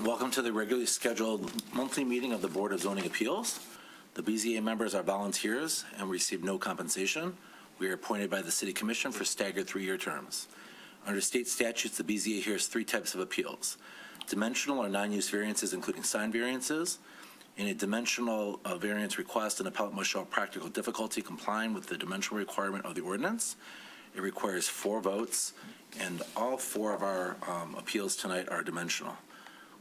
Welcome to the regularly scheduled monthly meeting of the Board of Zoning Appeals. The BZA members are volunteers and receive no compensation. We are appointed by the City Commission for staggered 3-year terms. Under state statutes, the BZA hears 3 types of appeals: dimensional or non-use variances, including sign variances. In a dimensional variance request, an appellant must show practical difficulty complying with the dimensional requirement of the ordinance. It requires 4 votes, and all 4 of our appeals tonight are dimensional.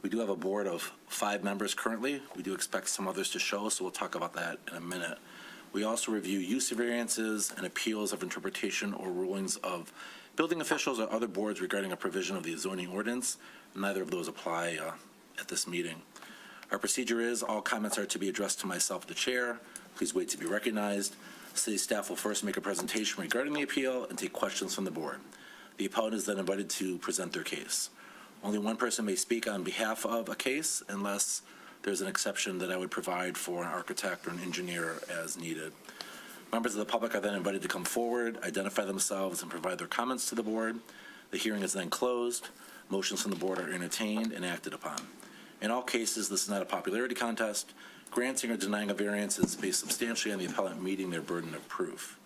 We do have a board of 5 members currently. We do expect some others to show, so we'll talk about that in a minute. We also review use variances and appeals of interpretation or rulings of building officials or other boards regarding a provision of the zoning ordinance. Neither of those apply at this meeting. Our procedure is all comments are to be addressed to myself, the chair. Please wait to be recognized. City staff will first make a presentation regarding the appeal and take questions from the board. The appellant is then invited to present their case. Only one person may speak on behalf of a case unless there's an exception that I would provide for an architect or an engineer as needed. Members of the public are then invited to come forward, identify themselves, and provide their comments to the board. The hearing is then closed. Motions from the board are entertained and acted upon. In all cases, this is not a popularity contest. Granting or denying a variance is based substantially on the appellant meeting their burden of proof.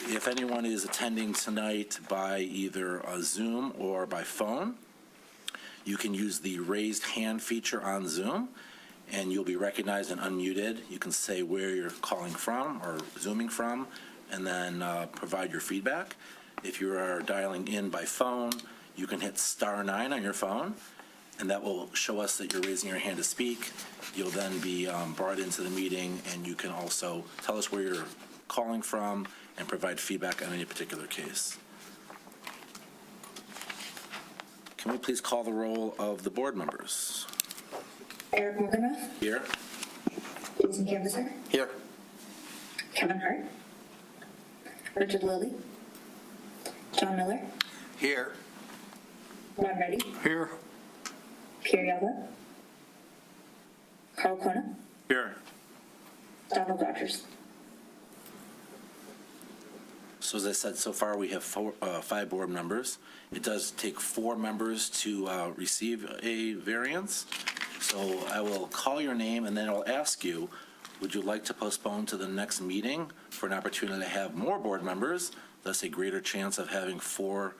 If anyone is attending tonight by either a Zoom or by phone, you can use the raised hand feature on Zoom, and you'll be recognized and unmuted. You can say where you're calling from or Zooming from, and then provide your feedback. If you are dialing in by phone, you can hit *9 on your phone, and that will show us that you're raising your hand to speak. You'll then be brought into the meeting, and you can also tell us where you're calling from and provide feedback on any particular case. Can we please call the roll of the board members? Eric Morganroth. Here. Jason Canvasser. Here. Kevin Hart. Richard Lilly. John Miller. Here. Ron Reddy. Here. Pierre Yellow. Carl Kona. Here. Donald Rogers. So as I said, so far we have 5 board members. It does take 4 members to receive a variance. So I will call your name and then I'll ask you, would you like to postpone to the next meeting for an opportunity to have more board members, thus a greater chance of having 4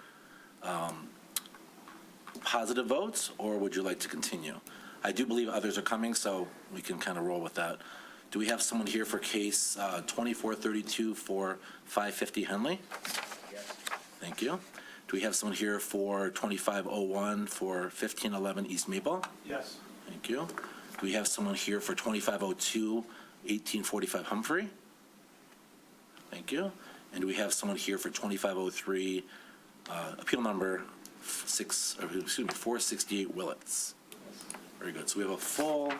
positive votes, or would you like to continue? I do believe others are coming, so we can kind of roll with that. Do we have someone here for case 2432 for 550 Henley? Yes. Thank you. Do we have someone here for 2501 for 1511 East Maple? Yes. Thank you. Do we have someone here for 2502 1845 Humphrey? Thank you. And do we have someone here for 2503 appeal number 468 Willits? Very good. So we have a full,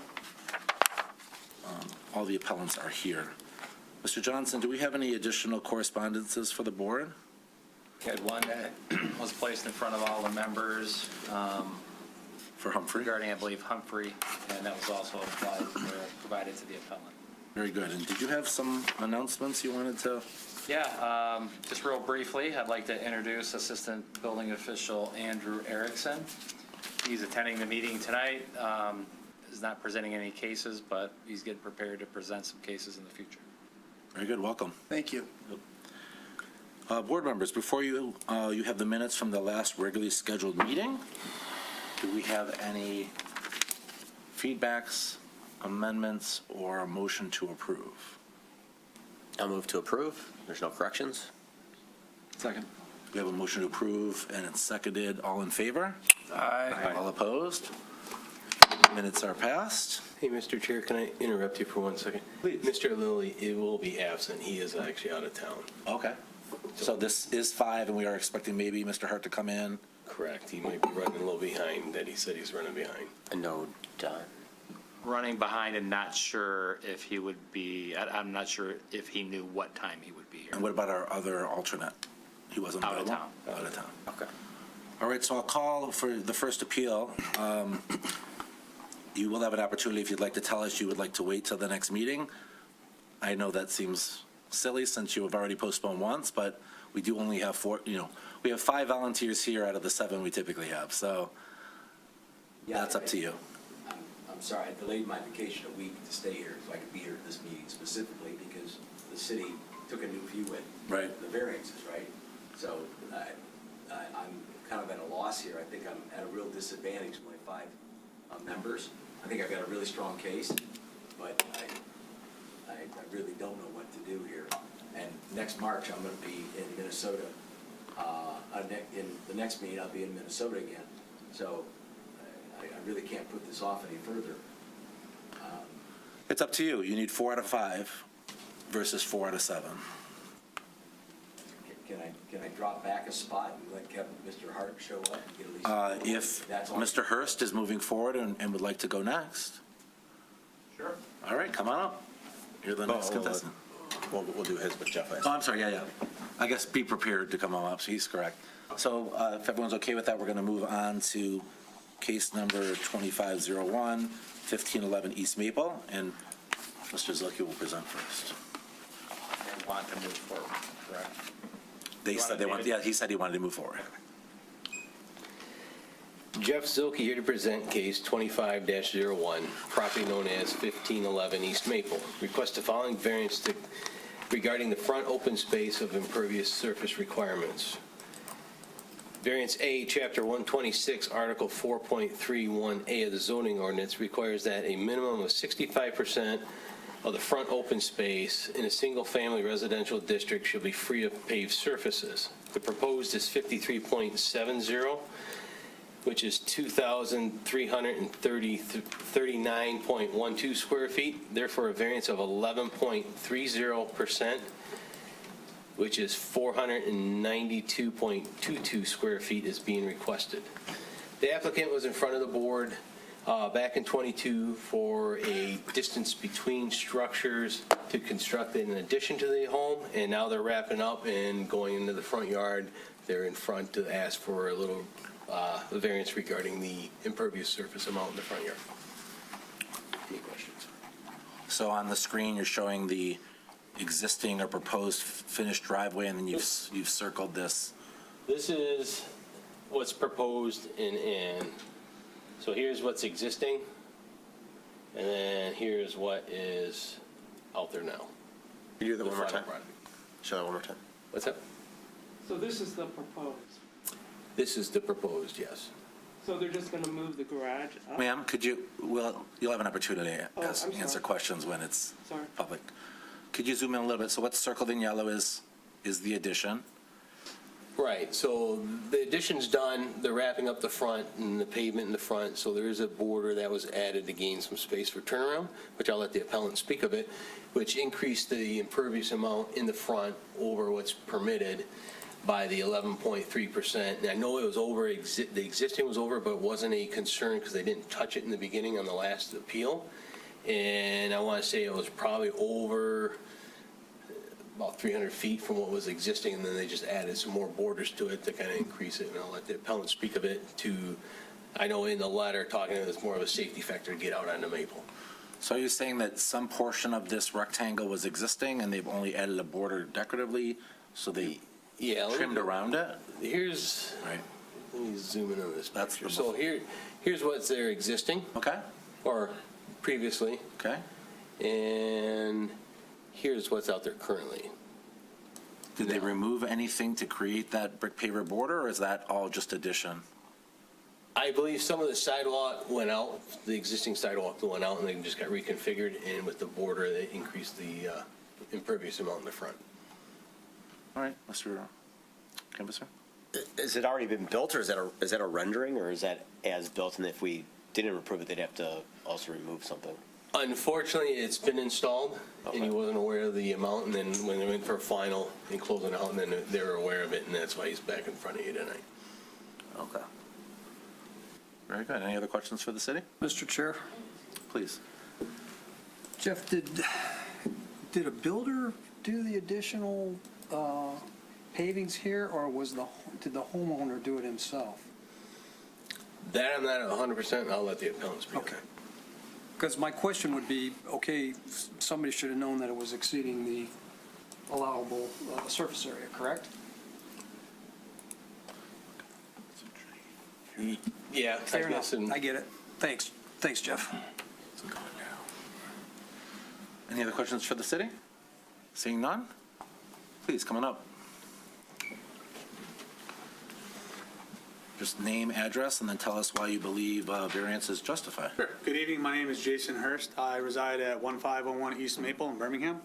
all the appellants are here. Mr. Johnson, do we have any additional correspondences for the board? We had one that was placed in front of all the members For Humphrey? regarding, I believe, Humphrey, and that was also provided to the appellant. Very good. And did you have some announcements you wanted to? Yeah, just real briefly, I'd like to introduce Assistant Building Official Andrew Erickson. He's attending the meeting tonight. Is not presenting any cases, but he's getting prepared to present some cases in the future. Very good. Welcome. Thank you. Board members, before you, you have the minutes from the last regularly scheduled meeting. Do we have any feedbacks, amendments, or a motion to approve? I'll move to approve. There's no corrections. Second. We have a motion to approve, and it's seconded. All in favor? Aye. All opposed? Minutes are passed. Hey, Mr. Chair, can I interrupt you for 1 second? Please. Mr. Lilly, it will be absent. He is actually out of town. Okay. So this is 5, and we are expecting maybe Mr. Hart to come in. Correct. He might be running a little behind that he said he's running behind. A no done. Running behind and not sure if he would be, I'm not sure if he knew what time he would be here. And what about our other alternate? He wasn't Out of available? town. Out of town. Okay. All right, so I'll call for the first appeal. You will have an opportunity if you'd like to tell us you would like to wait till the next meeting. I know that seems silly since you have already postponed once, but we do only have 4, we have 5 volunteers here out of the 7 we typically have, so That's up to you. I'm sorry, I delayed my vacation a week to stay here, so I could be here at this meeting specifically because the city took a new view at Right. the variances, right? So I'm kind of at a loss here. I think I'm at a real disadvantage with my 5 members. I think I've got a really strong case, but I really don't know what to do here. And next March, I'm going to be in Minnesota. In the next meeting, I'll be in Minnesota again. So I really can't put this off any further. It's up to you. You need 4 out of 5 versus 4 out of 7. Can I drop back a spot and let Mr. Hart show up and get at least? If That's all. Mr. Hurst is moving forward and would like to go next. Sure. All right, come on up. You're the next contestant. We'll do his with Jeff. Oh, I'm sorry, yeah. I guess be prepared to come on up, so he's correct. So if everyone's okay with that, we're going to move on to case number 2501, 1511 East Maple, and Mr. Zilke will present first. And want to move forward, correct? They said they want, yeah, he said he wanted to move forward. Jeff Zilke here to present case 25-01, property known as 1511 East Maple. Request the following variance regarding the front open space of impervious surface requirements. Variance A, Chapter 126, Article 4.31A of the zoning ordinance requires that a minimum of 65% of the front open space in a single-family residential district shall be free of paved surfaces. The proposed is 53.70, which is 2,339.12 square feet, therefore a variance of 11.30%, which is 492.22 square feet is being requested. The applicant was in front of the board back in '22 for a distance between structures to construct an addition to the home, and now they're wrapping up and going into the front yard. They're in front to ask for a little variance regarding the impervious surface amount in the front yard. Any questions? So on the screen, you're showing the existing or proposed finished driveway, and then you've circled this. This is what's proposed so here's what's existing, and then here's what is out there now. Can you do that one more final time? product. Show that one more time. What's that? So this is the proposed. This is the proposed, yes. So they're just going to move the garage up? Ma'am, you'll have an opportunity to Oh, I'm sorry. answer questions when it's Sorry. public. Could you zoom in a little bit? So what's circled in yellow is the addition. Right, so the addition's done, they're wrapping up the front and the pavement in the front, so there is a border that was added to gain some space for turnaround, which I'll let the appellant speak of it, which increased the impervious amount in the front over what's permitted by the 11.3%. And I know it was over, the existing was over, but it wasn't a concern because they didn't touch it in the beginning on the last appeal. And I want to say it was probably over about 300 feet from what was existing, and then they just added some more borders to it to kind of increase it, and I'll let the appellant speak of it I know in the letter, talking to it's more of a safety factor to get out onto Maple. So are you saying that some portion of this rectangle was existing and they've only added a border decoratively, so they Yeah. trimmed around it? Here's, Right. let me zoom in on this That's picture. the- So here's what's there existing, Okay, or previously, okay. and here's what's out there currently. Did they remove anything to create that brick paver border, or is that all just addition? I believe some of the sidewalk went out, the existing sidewalk went out, and they just got reconfigured, and with the border, they increased the impervious amount in the front. All right, Mr. Canvasser? Has it already been built, or is that a rendering, or is that as built, and if we didn't approve it, they'd have to also remove something? Unfortunately, it's been installed, and he wasn't aware of the amount, and then when they went for final and closing out, and then they were aware of it, and that's why he's back in front of you tonight. Okay. Very good. Any other questions for the city? Mr. Chair, Please. Jeff, did a builder do the additional pavings here, or did the homeowner do it himself? That I'm not 100%, I'll let the appellant speak. Okay. Because my question would be, okay, somebody should have known that it was exceeding the allowable surface area, correct? Yeah, I Fair guess, enough. and I get it. Thanks, Jeff. Any other questions for the city? Seeing none? Please, come on up. Just name, address, and then tell us why you believe variance is justified. Sure. Good evening. My name is Jason Hurst. I reside at 1501 East Maple in Birmingham.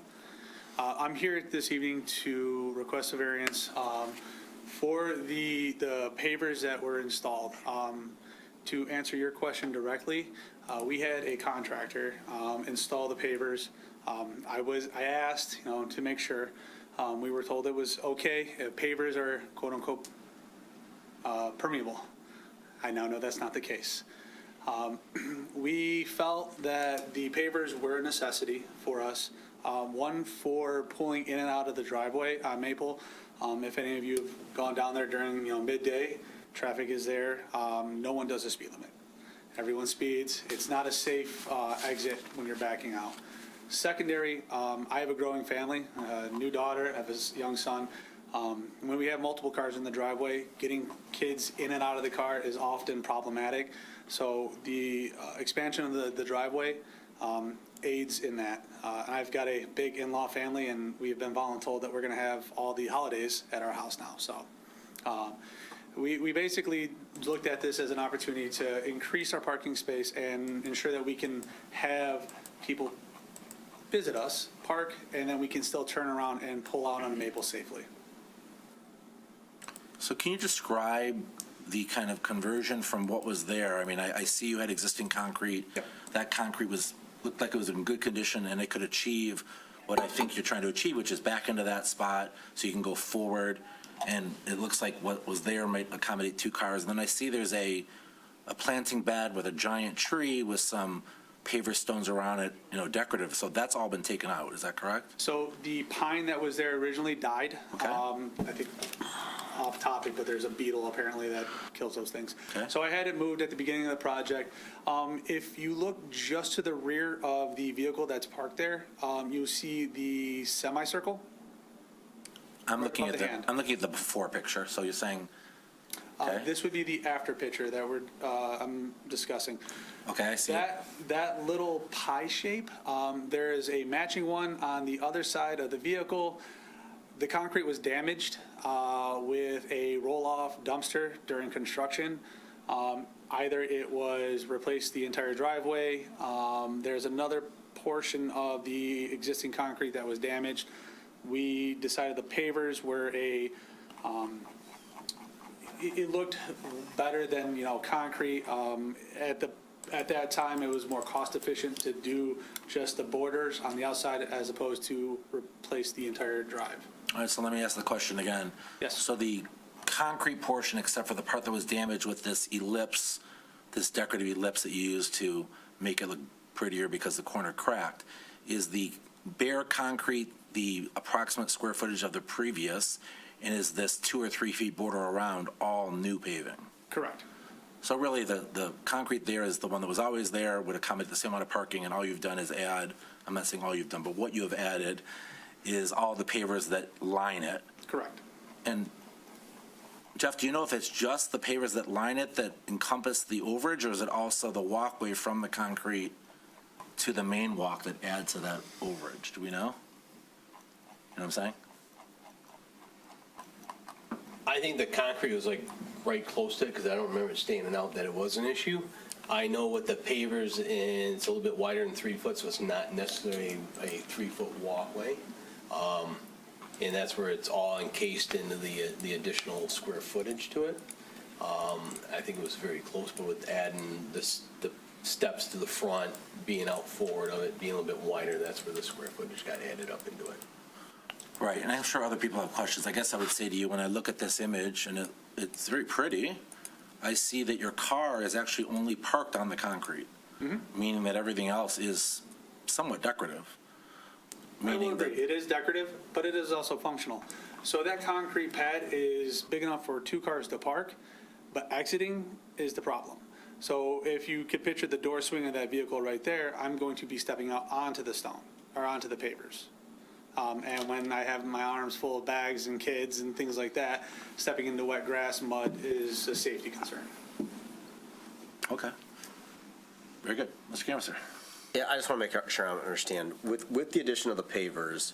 I'm here this evening to request a variance for the pavers that were installed. To answer your question directly, we had a contractor install the pavers. I asked, to make sure. We were told it was okay. Pavers are quote unquote permeable. I now know that's not the case. We felt that the pavers were a necessity for us. One for pulling in and out of the driveway on Maple. If any of you have gone down there during midday, traffic is there. No one does a speed limit. Everyone speeds. It's not a safe exit when you're backing out. Secondary, I have a growing family, a new daughter, I have a young son. When we have multiple cars in the driveway, getting kids in and out of the car is often problematic. So the expansion of the driveway aids in that. And I've got a big in-law family, and we've been voluntold that we're going to have all the holidays at our house now. So we basically looked at this as an opportunity to increase our parking space and ensure that we can have people visit us, park, and then we can still turn around and pull out on Maple safely. So can you describe the kind of conversion from what was there? I mean, I see you had existing concrete. Yep. That concrete looked like it was in good condition, and it could achieve what I think you're trying to achieve, which is back into that spot so you can go forward. And it looks like what was there might accommodate two cars. And then I see there's a planting bed with a giant tree with some paver stones around it, decorative. So that's all been taken out. Is that correct? So the pine that was there originally died. Okay. I think off topic, but there's a beetle apparently that kills those things. Okay. So I had it moved at the beginning of the project. If you look just to the rear of the vehicle that's parked there, you'll see the semicircle. I'm looking above at the hand. I'm looking at the before picture. So you're saying, okay, This would be the after picture that I'm discussing. okay, I see it. That little pie shape, there is a matching one on the other side of the vehicle. The concrete was damaged with a roll-off dumpster during construction. Either it was replaced the entire driveway. There's another portion of the existing concrete that was damaged. We decided the pavers were it looked better than, concrete. At that time, it was more cost efficient to do just the borders on the outside as opposed to replace the entire drive. All right, so let me ask the question again. Yes. So the concrete portion, except for the part that was damaged with this ellipse, this decorative ellipse that you used to make it look prettier because the corner cracked, is the bare concrete the approximate square footage of the previous, and is this 2 or 3 feet border around all new paving? Correct. So really, the concrete there is the one that was always there, would accommodate the same amount of parking, and all you've done is add, I'm not saying all you've done, but what you have added is all the pavers that line it. Correct. And Jeff, do you know if it's just the pavers that line it that encompass the overage, or is it also the walkway from the concrete to the main walk that add to that overage? Do we know? You know what I'm saying? I think the concrete was like right close to it, because I don't remember it standing out that it was an issue. I know with the pavers, and it's a little bit wider than 3 foot, so it's not necessarily a 3-foot walkway. And that's where it's all encased into the additional square footage to it. I think it was very close, but with adding the steps to the front, being out forward of it, being a little bit wider, that's where the square footage got added up into it. Right, and I'm sure other people have questions. I guess I would say to you, when I look at this image, and it's very pretty, I see that your car is actually only parked on the concrete, meaning that everything else is somewhat decorative. I will agree. It is decorative, but it is also functional. So that concrete pad is big enough for 2 cars to park, but exiting is the problem. So if you could picture the door swing of that vehicle right there, I'm going to be stepping out onto the stone, or onto the pavers. And when I have my arms full of bags and kids and things like that, stepping into wet grass, mud is a safety concern. Okay. Very good. Mr. Camisar? Yeah, I just want to make sure I understand. With the addition of the pavers,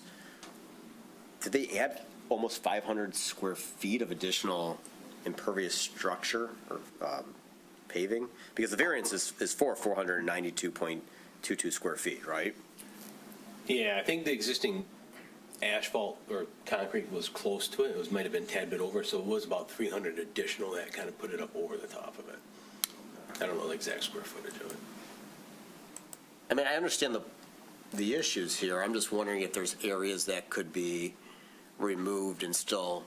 did they add almost 500 square feet of additional impervious structure or paving? Because the variance is for 492.22 square feet, right? Yeah, I think the existing asphalt or concrete was close to it. It might have been a tad bit over, so it was about 300 additional that kind of put it up over the top of it. I don't know the exact square footage of it. I mean, I understand the issues here. I'm just wondering if there's areas that could be removed and still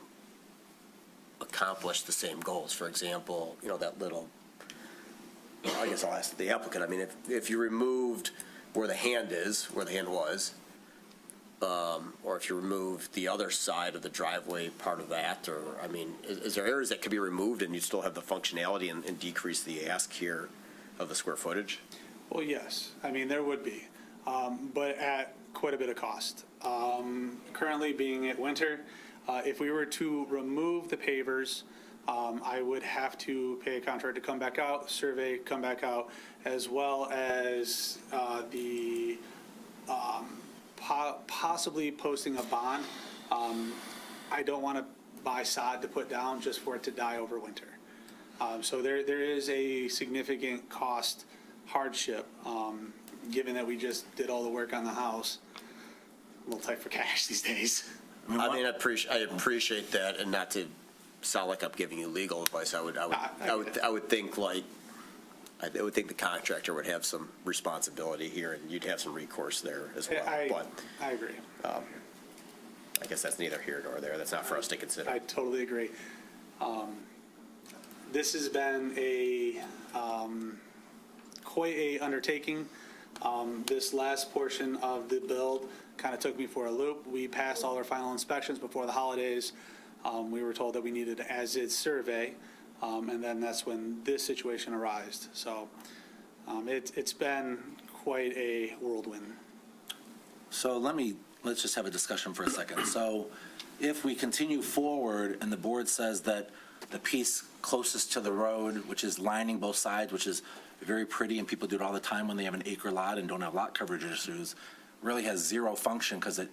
accomplish the same goals. For example, that little, I guess I'll ask the applicant. I mean, if you removed where the hand was, or if you removed the other side of the driveway part of that, or, I mean, is there areas that could be removed and you still have the functionality and decrease the ask here of the square footage? Well, yes. I mean, there would be, but at quite a bit of cost. Currently, being at winter, if we were to remove the pavers, I would have to pay a contractor to come back out, survey, come back out, as well as the possibly posting a bond. I don't want to buy sod to put down just for it to die over winter. So there is a significant cost hardship, given that we just did all the work on the house. A little tight for cash these days. I mean, I appreciate that, and not to sound like I'm giving you legal advice. I would think I would think the contractor would have some responsibility here, and you'd have some recourse there as well. But I agree. I guess that's neither here nor there. That's not for us to consider. I totally agree. This has been quite a undertaking. This last portion of the build kind of took me for a loop. We passed all our final inspections before the holidays. We were told that we needed an as-is survey, and then that's when this situation arose. So it's been quite a whirlwind. So let's just have a discussion for a second. So if we continue forward and the board says that the piece closest to the road, which is lining both sides, which is very pretty, and people do it all the time when they have an acre lot and don't have lot coverage issues, really has zero function because it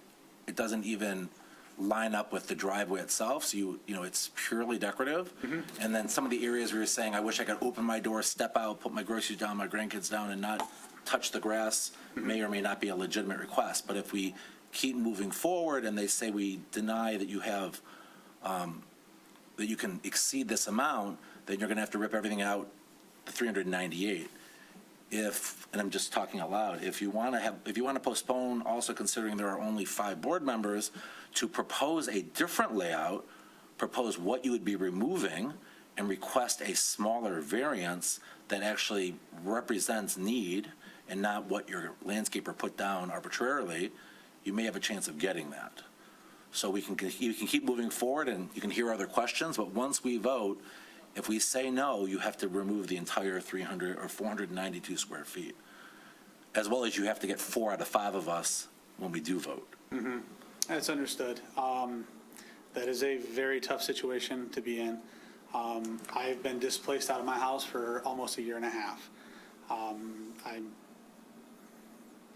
doesn't even line up with the driveway itself. So it's purely decorative. And then some of the areas where you're saying, I wish I could open my door, step out, put my groceries down, my grandkids down, and not touch the grass, may or may not be a legitimate request. But if we keep moving forward and they say we deny that you have, that you can exceed this amount, then you're going to have to rip everything out, the 398. And I'm just talking out loud, if you want to postpone, also considering there are only 5 board members, to propose a different layout, propose what you would be removing, and request a smaller variance that actually represents need and not what your landscaper put down arbitrarily, you may have a chance of getting that. So you can keep moving forward and you can hear other questions, but once we vote, if we say no, you have to remove the entire 300 or 492 square feet, as well as you have to get 4 out of 5 of us when we do vote. That's understood. That is a very tough situation to be in. I've been displaced out of my house for almost a year and a half. I'm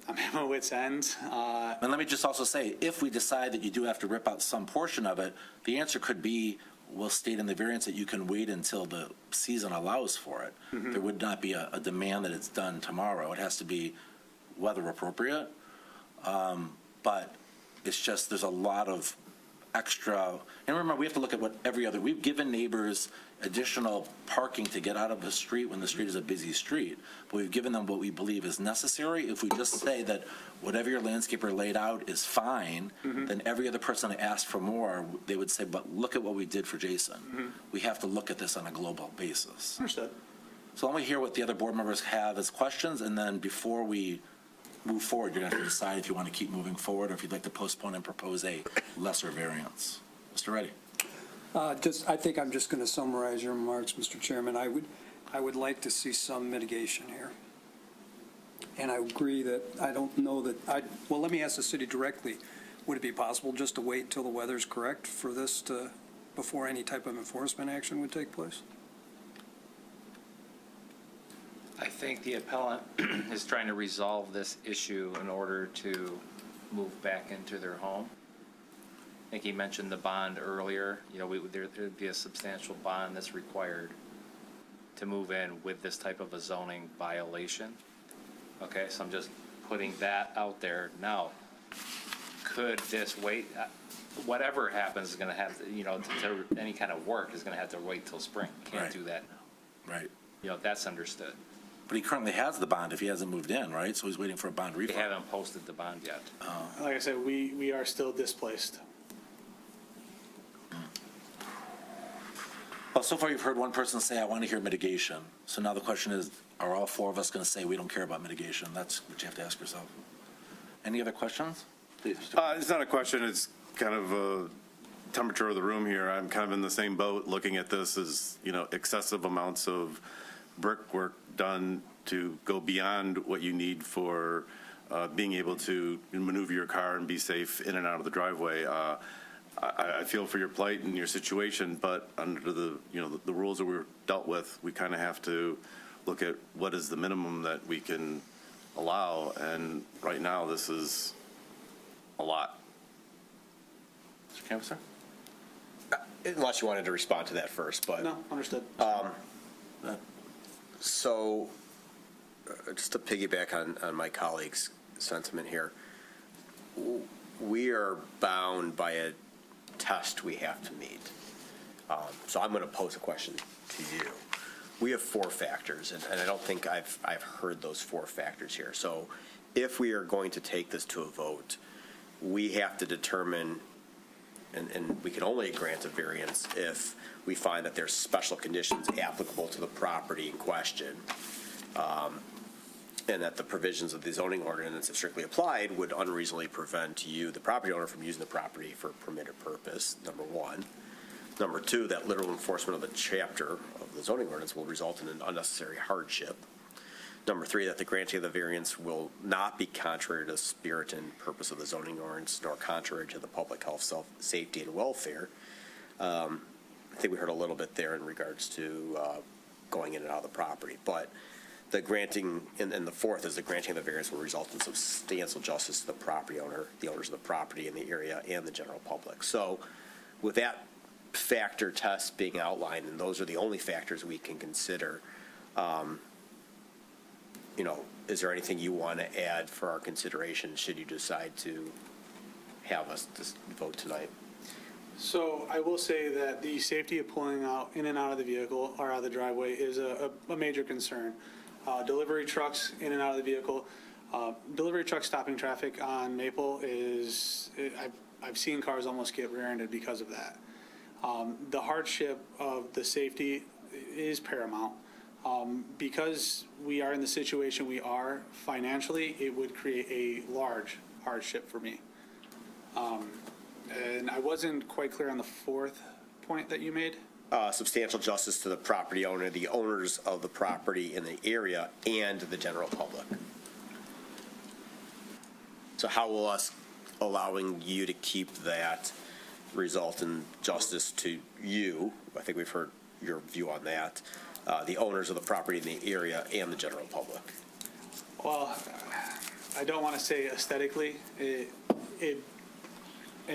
at my wit's end. And let me just also say, if we decide that you do have to rip out some portion of it, the answer could be, we'll state in the variance that you can wait until the season allows for it. There would not be a demand that it's done tomorrow. It has to be weather appropriate. But it's just, there's a lot of extra, and remember, we have to look at what we've given neighbors additional parking to get out of the street when the street is a busy street. But we've given them what we believe is necessary. If we just say that whatever your landscaper laid out is fine, then every other person that asked for more, they would say, but look at what we did for Jason. We have to look at this on a global basis. Understood. So let me hear what the other board members have as questions, and then before we move forward, you're going to have to decide if you want to keep moving forward or if you'd like to postpone and propose a lesser variance. Mr. Reddy. I think I'm just going to summarize your remarks, Mr. Chairman. I would like to see some mitigation here. And I agree that I don't know that, well, let me ask the city directly. Would it be possible just to wait until the weather's correct for this before any type of enforcement action would take place? I think the appellant is trying to resolve this issue in order to move back into their home. I think he mentioned the bond earlier. You know, there'd be a substantial bond that's required to move in with this type of a zoning violation. Okay, so I'm just putting that out there. Now, could this wait? Whatever happens is going to have, you know, to any kind of work is going to have to wait till spring. Can't Right. do that. Right. You know, that's understood. But he currently has the bond if he hasn't moved in, right? So he's waiting for a bond They refund. haven't posted the bond yet. Like I said, we are still displaced. Well, so far you've heard one person say, I want to hear mitigation. So now the question is, are all four of us going to say we don't care about mitigation? That's what you have to ask yourself. Any other questions? Please. It's not a question, it's kind of a temperature of the room here. I'm kind of in the same boat, looking at this as, you know, excessive amounts of brickwork done to go beyond what you need for being able to maneuver your car and be safe in and out of the driveway. I feel for your plight and your situation, but under the, you know, the rules that we're dealt with, we kind of have to look at what is the minimum that we can allow, and right now, this is a lot. Mr. Canvasser? Unless you wanted to respond to that first, but. No, understood. So, just to piggyback on my colleague's sentiment here, we are bound by a test we have to meet. So I'm going to pose a question to you. We have four factors, and I don't think I've heard those four factors here. So if we are going to take this to a vote, we have to determine, and we can only grant a variance if we find that there's special conditions applicable to the property in question, and that the provisions of the zoning ordinance, if strictly applied, would unreasonably prevent you, the property owner, from using the property for a permitted purpose, number one. Number two, that literal enforcement of the chapter of the zoning ordinance will result in an unnecessary hardship. Number three, that the granting of the variance will not be contrary to the spirit and purpose of the zoning ordinance, nor contrary to the public health, safety, and welfare. I think we heard a little bit there in regards to going in and out of the property. But the granting, and the fourth is the granting of the variance will result in substantial justice to the property owner, the owners of the property in the area, and the general public. So with that factor test being outlined, and those are the only factors we can consider, you know, is there anything you want to add for our consideration should you decide to have us just vote tonight? So I will say that the safety of pulling out in and out of the vehicle or out of the driveway is a major concern. Delivery trucks in and out of the vehicle, delivery truck stopping traffic on Maple is, I've seen cars almost get rear-ended because of that. The hardship of the safety is paramount. Because we are in the situation we are financially, it would create a large hardship for me. And I wasn't quite clear on the fourth point that you made. Substantial justice to the property owner, the owners of the property in the area, and the general public. So how will us allowing you to keep that result in justice to you? I think we've heard your view on that. The owners of the property in the area and the general public. Well, I don't want to say aesthetically, it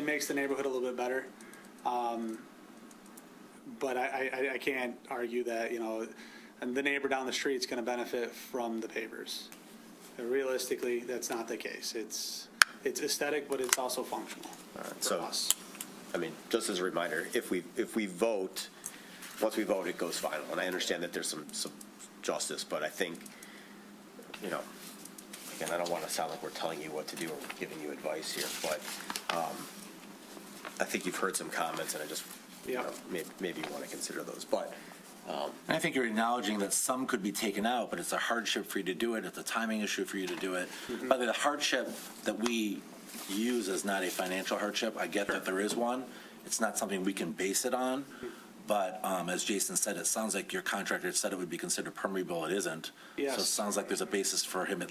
makes the neighborhood a little bit better. But I can't argue that, you know, and the neighbor down the street's going to benefit from the pavers. Realistically, that's not the case. It's aesthetic, but it's also functional for So, us. I mean, just as a reminder, if we vote, once we vote, it goes final. And I understand that there's some justice, but I think, you know, again, I don't want to sound like we're telling you what to do or giving you advice here, but I think you've heard some comments, and I just, you know, maybe you want to consider those. But And I think you're acknowledging that some could be taken out, but it's a hardship for you to do it. It's a timing issue for you to do it. But the hardship that we use is not a financial hardship. I get that there is one. It's not something we can base it on. But as Jason said, it sounds like your contractor said it would be considered permeable. It isn't. Yes. So it sounds like there's a basis for him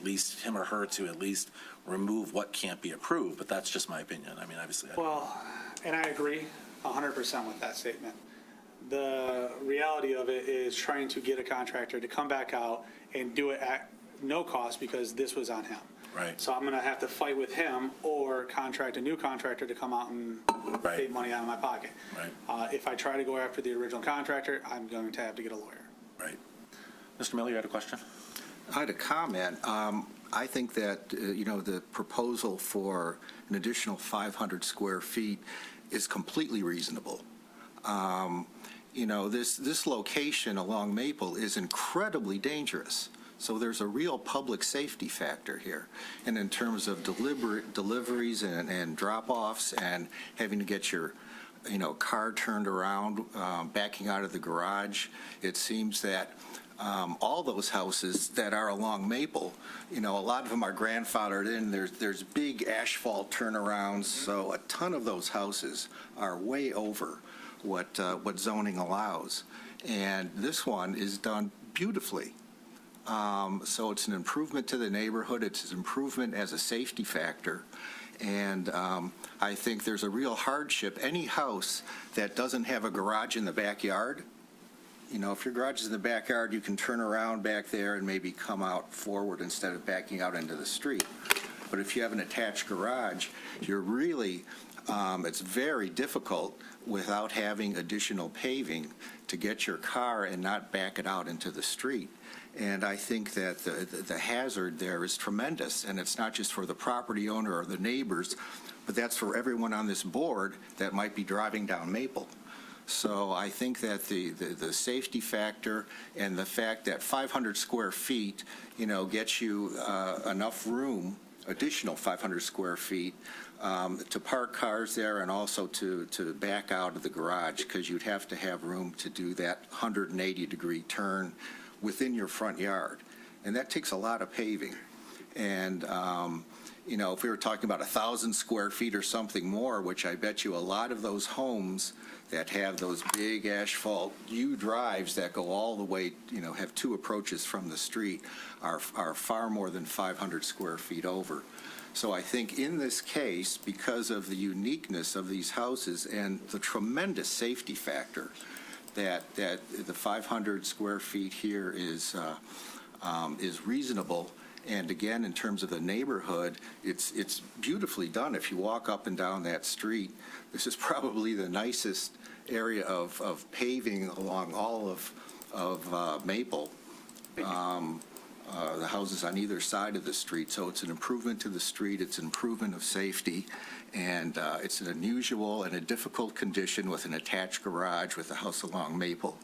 or her to at least remove what can't be approved. But that's just my opinion. I mean, obviously. Well, and I agree 100% with that statement. The reality of it is trying to get a contractor to come back out and do it at no cost because this was on him. Right. So I'm going to have to fight with him or contract a new contractor to come out and Right. pay money out of my pocket. Right. If I try to go after the original contractor, I'm going to have to get a lawyer. Right. Mr. Miller, you had a question? I had a comment. I think that, the proposal for an additional 500 square feet is completely reasonable. This location along Maple is incredibly dangerous. So there's a real public safety factor here. And in terms of deliveries and drop-offs and having to get your, car turned around, backing out of the garage, it seems that all those houses that are along Maple, a lot of them are grandfathered in. There's big asphalt turnarounds, so a ton of those houses are way over what zoning allows. And this one is done beautifully. So it's an improvement to the neighborhood. It's an improvement as a safety factor. And I think there's a real hardship. Any house that doesn't have a garage in the backyard, if your garage is in the backyard, you can turn around back there and maybe come out forward instead of backing out into the street. But if you have an attached garage, you're really, it's very difficult without having additional paving to get your car and not back it out into the street. And I think that the hazard there is tremendous, and it's not just for the property owner or the neighbors, but that's for everyone on this board that might be driving down Maple. So I think that the safety factor and the fact that 500 square feet, gets you enough room, additional 500 square feet, to park cars there and also to back out of the garage, because you'd have to have room to do that 180-degree turn within your front yard. And that takes a lot of paving. And, if we were talking about 1,000 square feet or something more, which I bet you a lot of those homes that have those big asphalt U drives that go all the way, have two approaches from the street, are far more than 500 square feet over. So I think in this case, because of the uniqueness of these houses and the tremendous safety factor, that the 500 square feet here is reasonable. And again, in terms of the neighborhood, it's beautifully done. If you walk up and down that street, this is probably the nicest area of paving along all of Maple. The houses on either side of the street. So it's an improvement to the street. It's an improvement of safety. And it's an unusual and a difficult condition with an attached garage with a house along Maple.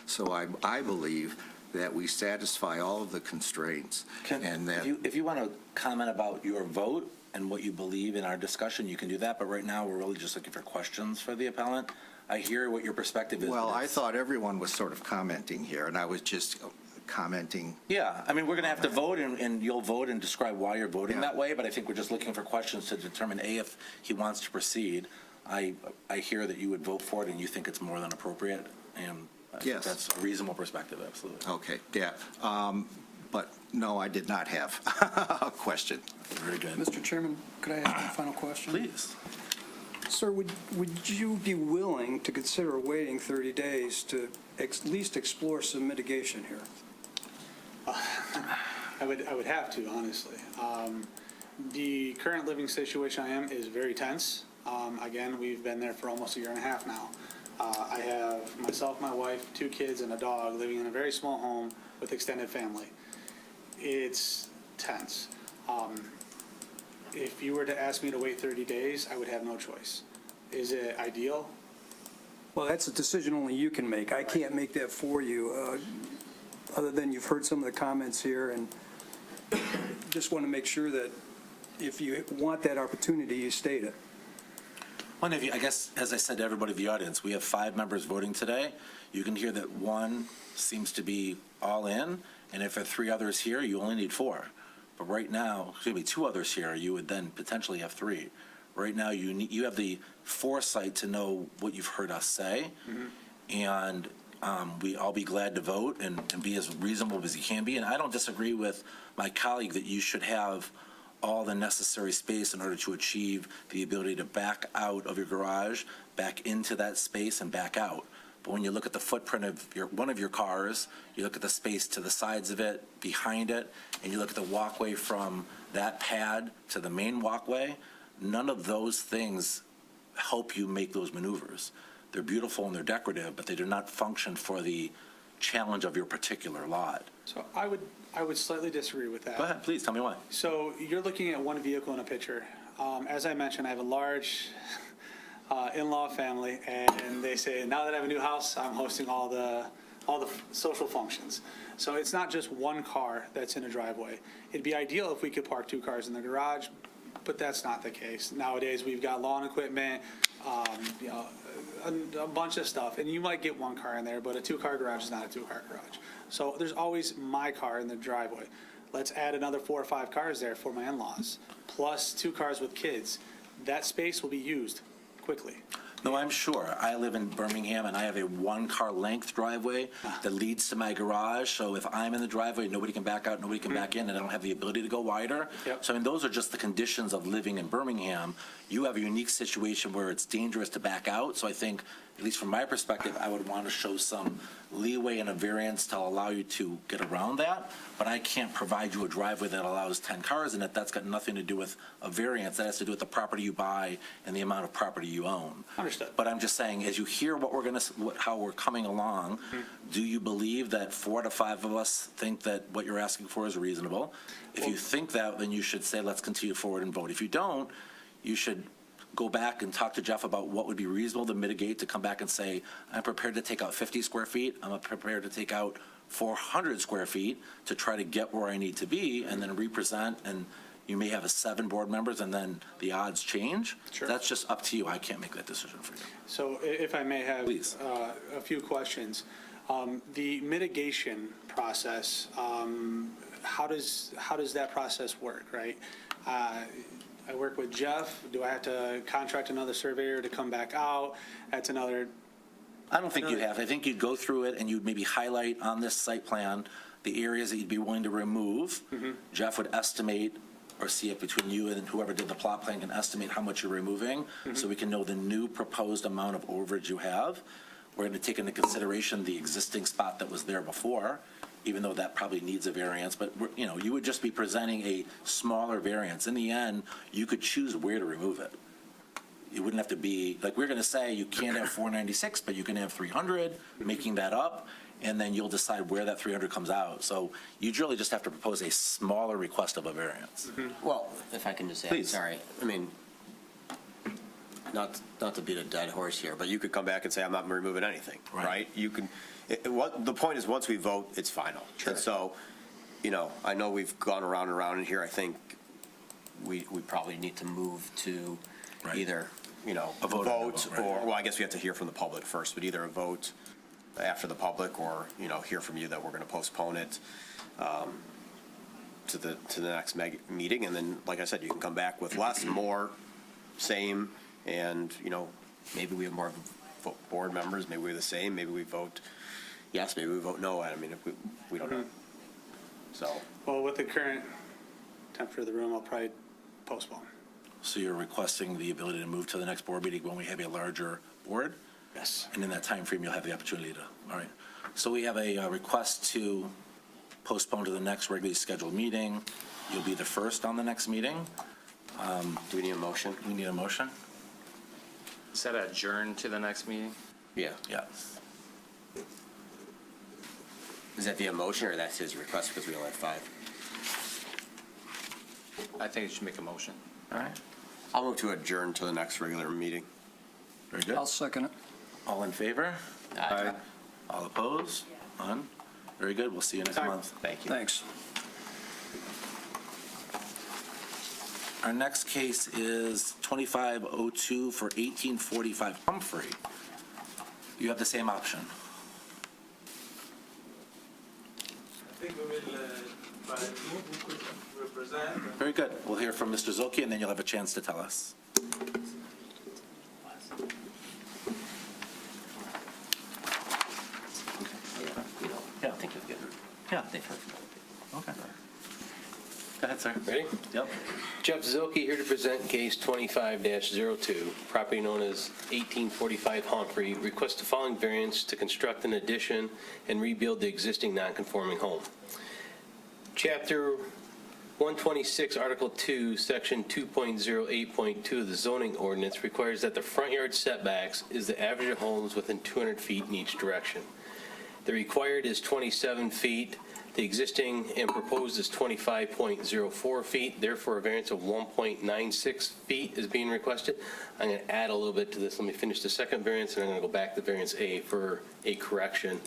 So I believe that we satisfy all of the constraints. And that If you want to comment about your vote and what you believe in our discussion, you can do that. But right now, we're really just looking for questions for the appellant. I hear what your perspective is. Well, but I it's- thought everyone was sort of commenting here, and I was just commenting. Yeah, I mean, we're going to have to vote, and you'll vote and describe why you're voting Yeah. that way, but I think we're just looking for questions to determine, A, if he wants to proceed. I hear that you would vote for it, and you think it's more than appropriate, and I think Yes. that's a reasonable perspective, absolutely. Okay, yeah. But no, I did not have a question. Very good. Mr. Chairman, could I ask one final question? Please. Sir, would you be willing to consider waiting 30 days to at least explore some mitigation here? I would have to, honestly. The current living situation I am is very tense. Again, we've been there for almost a year and a half now. I have myself, my wife, 2 kids, and a dog living in a very small home with extended family. It's tense. If you were to ask me to wait 30 days, I would have no choice. Is it ideal? Well, that's a decision only you can make. I can't make that for you, other than you've heard some of the comments here, and just want to make sure that if you want that opportunity, you state it. One of you, I guess, as I said to everybody in the audience, we have 5 members voting today. You can hear that one seems to be all in, and if there are 3 others here, you only need 4. But right now, excuse me, 2 others here, you would then potentially have 3. Right now, you have the foresight to know what you've heard us say, and I'll be glad to vote and be as reasonable as you can be. And I don't disagree with my colleague that you should have all the necessary space in order to achieve the ability to back out of your garage, back into that space and back out. But when you look at the footprint of one of your cars, you look at the space to the sides of it, behind it, and you look at the walkway from that pad to the main walkway, none of those things help you make those maneuvers. They're beautiful and they're decorative, but they do not function for the challenge of your particular lot. So I would slightly disagree with that. Go ahead, please, tell me why. So you're looking at one vehicle in a picture. As I mentioned, I have a large in-law family, and they say, now that I have a new house, I'm hosting all the social functions. So it's not just one car that's in a driveway. It'd be ideal if we could park 2 cars in the garage, but that's not the case. Nowadays, we've got lawn equipment, a bunch of stuff, and you might get 1 car in there, but a 2-car garage is not a 2-car garage. So there's always my car in the driveway. Let's add another 4 or 5 cars there for my in-laws, plus 2 cars with kids. That space will be used quickly. No, I'm sure. I live in Birmingham, and I have a 1-car length driveway that leads to my garage. So if I'm in the driveway, nobody can back out, nobody can back in, and I don't have the ability to go wider. Yep. So, I mean, those are just the conditions of living in Birmingham. You have a unique situation where it's dangerous to back out. So I think, at least from my perspective, I would want to show some leeway and a variance to allow you to get around that. But I can't provide you a driveway that allows 10 cars in it. That's got nothing to do with a variance. That has to do with the property you buy and the amount of property you own. Understood. But I'm just saying, as you hear how we're coming along, do you believe that 4 to 5 of us think that what you're asking for is reasonable? If you think that, then you should say, let's continue forward and vote. If you don't, you should go back and talk to Jeff about what would be reasonable to mitigate, to come back and say, I'm prepared to take out 50 square feet, I'm prepared to take out 400 square feet to try to get where I need to be, and then represent, and you may have 7 board members, and then the odds change. Sure. That's just up to you. I can't make that decision for you. So if I may have Please. a few questions. The mitigation process, how does that process work, right? I work with Jeff. Do I have to contract another surveyor to come back out? That's another. I don't think you'd have. I think you'd go through it and you'd maybe highlight on this site plan the areas that you'd be willing to remove. Jeff would estimate or see it between you and whoever did the plot plan can estimate how much you're removing so we can know the new proposed amount of overage you have. We're going to take into consideration the existing spot that was there before, even though that probably needs a variance, but you would just be presenting a smaller variance. In the end, you could choose where to remove it. You wouldn't have to be, like, we're going to say you can't have 496, but you can have 300, making that up, and then you'll decide where that 300 comes out. So you really just have to propose a smaller request of a variance. Well, if I can just add, Please. sorry, I mean, not to beat a dead horse here, but you could come back and say, I'm not removing anything, Right. right? You can, the point is, once we vote, it's final. Sure. And so, I know we've gone around and around in here. I think we probably need to move to Right. either, A vote on vote, the vote, right. or, well, I guess we have to hear from the public first, but either a vote after the public, or, hear from you that we're going to postpone it to the next meeting. And then, like I said, you can come back with less, more, same, and, maybe we have more board members, maybe we're the same, maybe we vote yes, maybe we vote no. I mean, we don't know. So, Well, with the current temperature of the room, I'll probably postpone. So you're requesting the ability to move to the next board meeting when we have a larger board? Yes. And in that time frame, you'll have the opportunity to, all right. So we have a request to postpone to the next regularly scheduled meeting. You'll be the first on the next meeting. do we need a motion? We need a motion? Is that adjourned to the next meeting? Yeah. Yes. Is that the motion, or that's his request because we only have 5? I think you should make a motion. All right, I'll move to adjourn to the next regular meeting. very good. I'll second it. All in favor? Aye. All opposed? None? Very good. We'll see you next Aye. month. Thank you. Thanks. Our next case is 2502 for 1845 Humphrey. You have the same option. I think we will try to move who could represent. Very good. We'll hear from Mr. Zilke, and then you'll have a chance to tell us. Yeah, I think it's good. Yeah. They've heard from other people. Okay. Go ahead, sir. Ready? Yep. Jeff Zilke here to present case 25-02, property known as 1845 Humphrey, requests the following variance to construct an addition and rebuild the existing non-conforming home. Chapter 126, Article 2, Section 2.08.2 of the zoning ordinance requires that the front yard setbacks is the average of homes within 200 feet in each direction. The required is 27 feet. The existing and proposed is 25.04 feet, therefore a variance of 1.96 feet is being requested. I'm going to add a little bit to this. Let me finish the second variance, and I'm going to go back to variance A for a correction.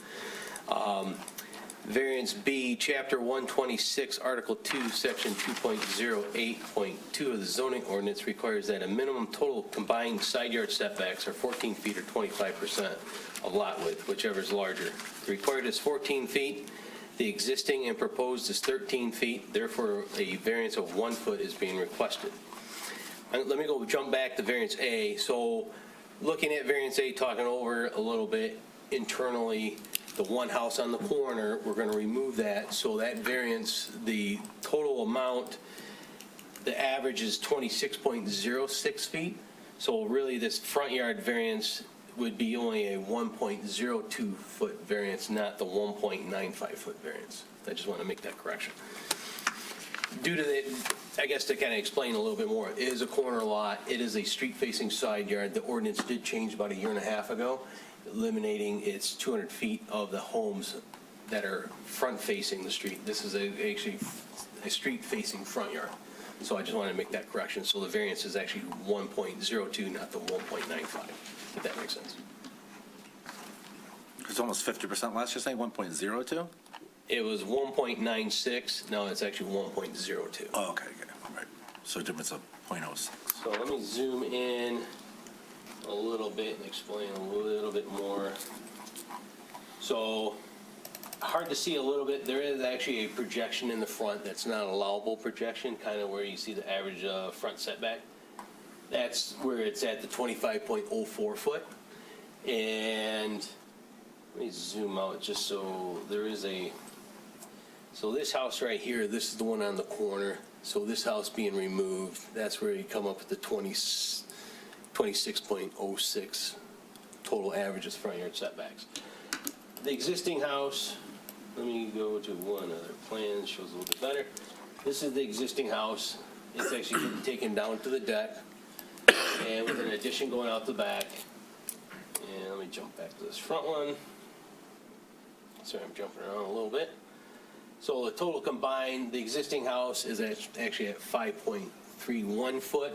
Variance B, Chapter 126, Article 2, Section 2.08.2 of the zoning ordinance requires that a minimum total combined side yard setbacks are 14 feet or 25% of lot width, whichever is larger. The required is 14 feet. The existing and proposed is 13 feet, therefore a variance of 1 foot is being requested. Let me jump back to variance A. So looking at variance A, talking over a little bit internally, the one house on the corner, we're going to remove that. So that variance, the total amount, the average is 26.06 feet. So really this front yard variance would be only a 1.02 foot variance, not the 1.95 foot variance. I just want to make that correction. Due to the, I guess to kind of explain a little bit more, it is a corner lot. It is a street-facing side yard. The ordinance did change about 1.5 years ago, eliminating its 200 feet of the homes that are front-facing the street. This is actually a street-facing front yard. So I just wanted to make that correction. So the variance is actually 1.02, not the 1.95. If that makes sense. It's almost 50% less, you're saying 1.02? It was 1.96, now it's actually 1.02. Oh, okay, okay, all right. So difference of 0.06. So let me zoom in a little bit and explain a little bit more. So hard to see a little bit. There is actually a projection in the front that's not allowable projection, kind of where you see the average front setback. That's where it's at, the 25.04 foot. And let me zoom out just so there is a, so this house right here, this is the one on the corner. So this house being removed, that's where you come up with the 26.06 total averages front yard setbacks. The existing house, let me go to one other plan, shows a little bit better. This is the existing house. It's actually getting taken down to the deck, and with an addition going out the back. And let me jump back to this front one. Sorry, I'm jumping around a little bit. So the total combined, the existing house is actually at 5.31 foot.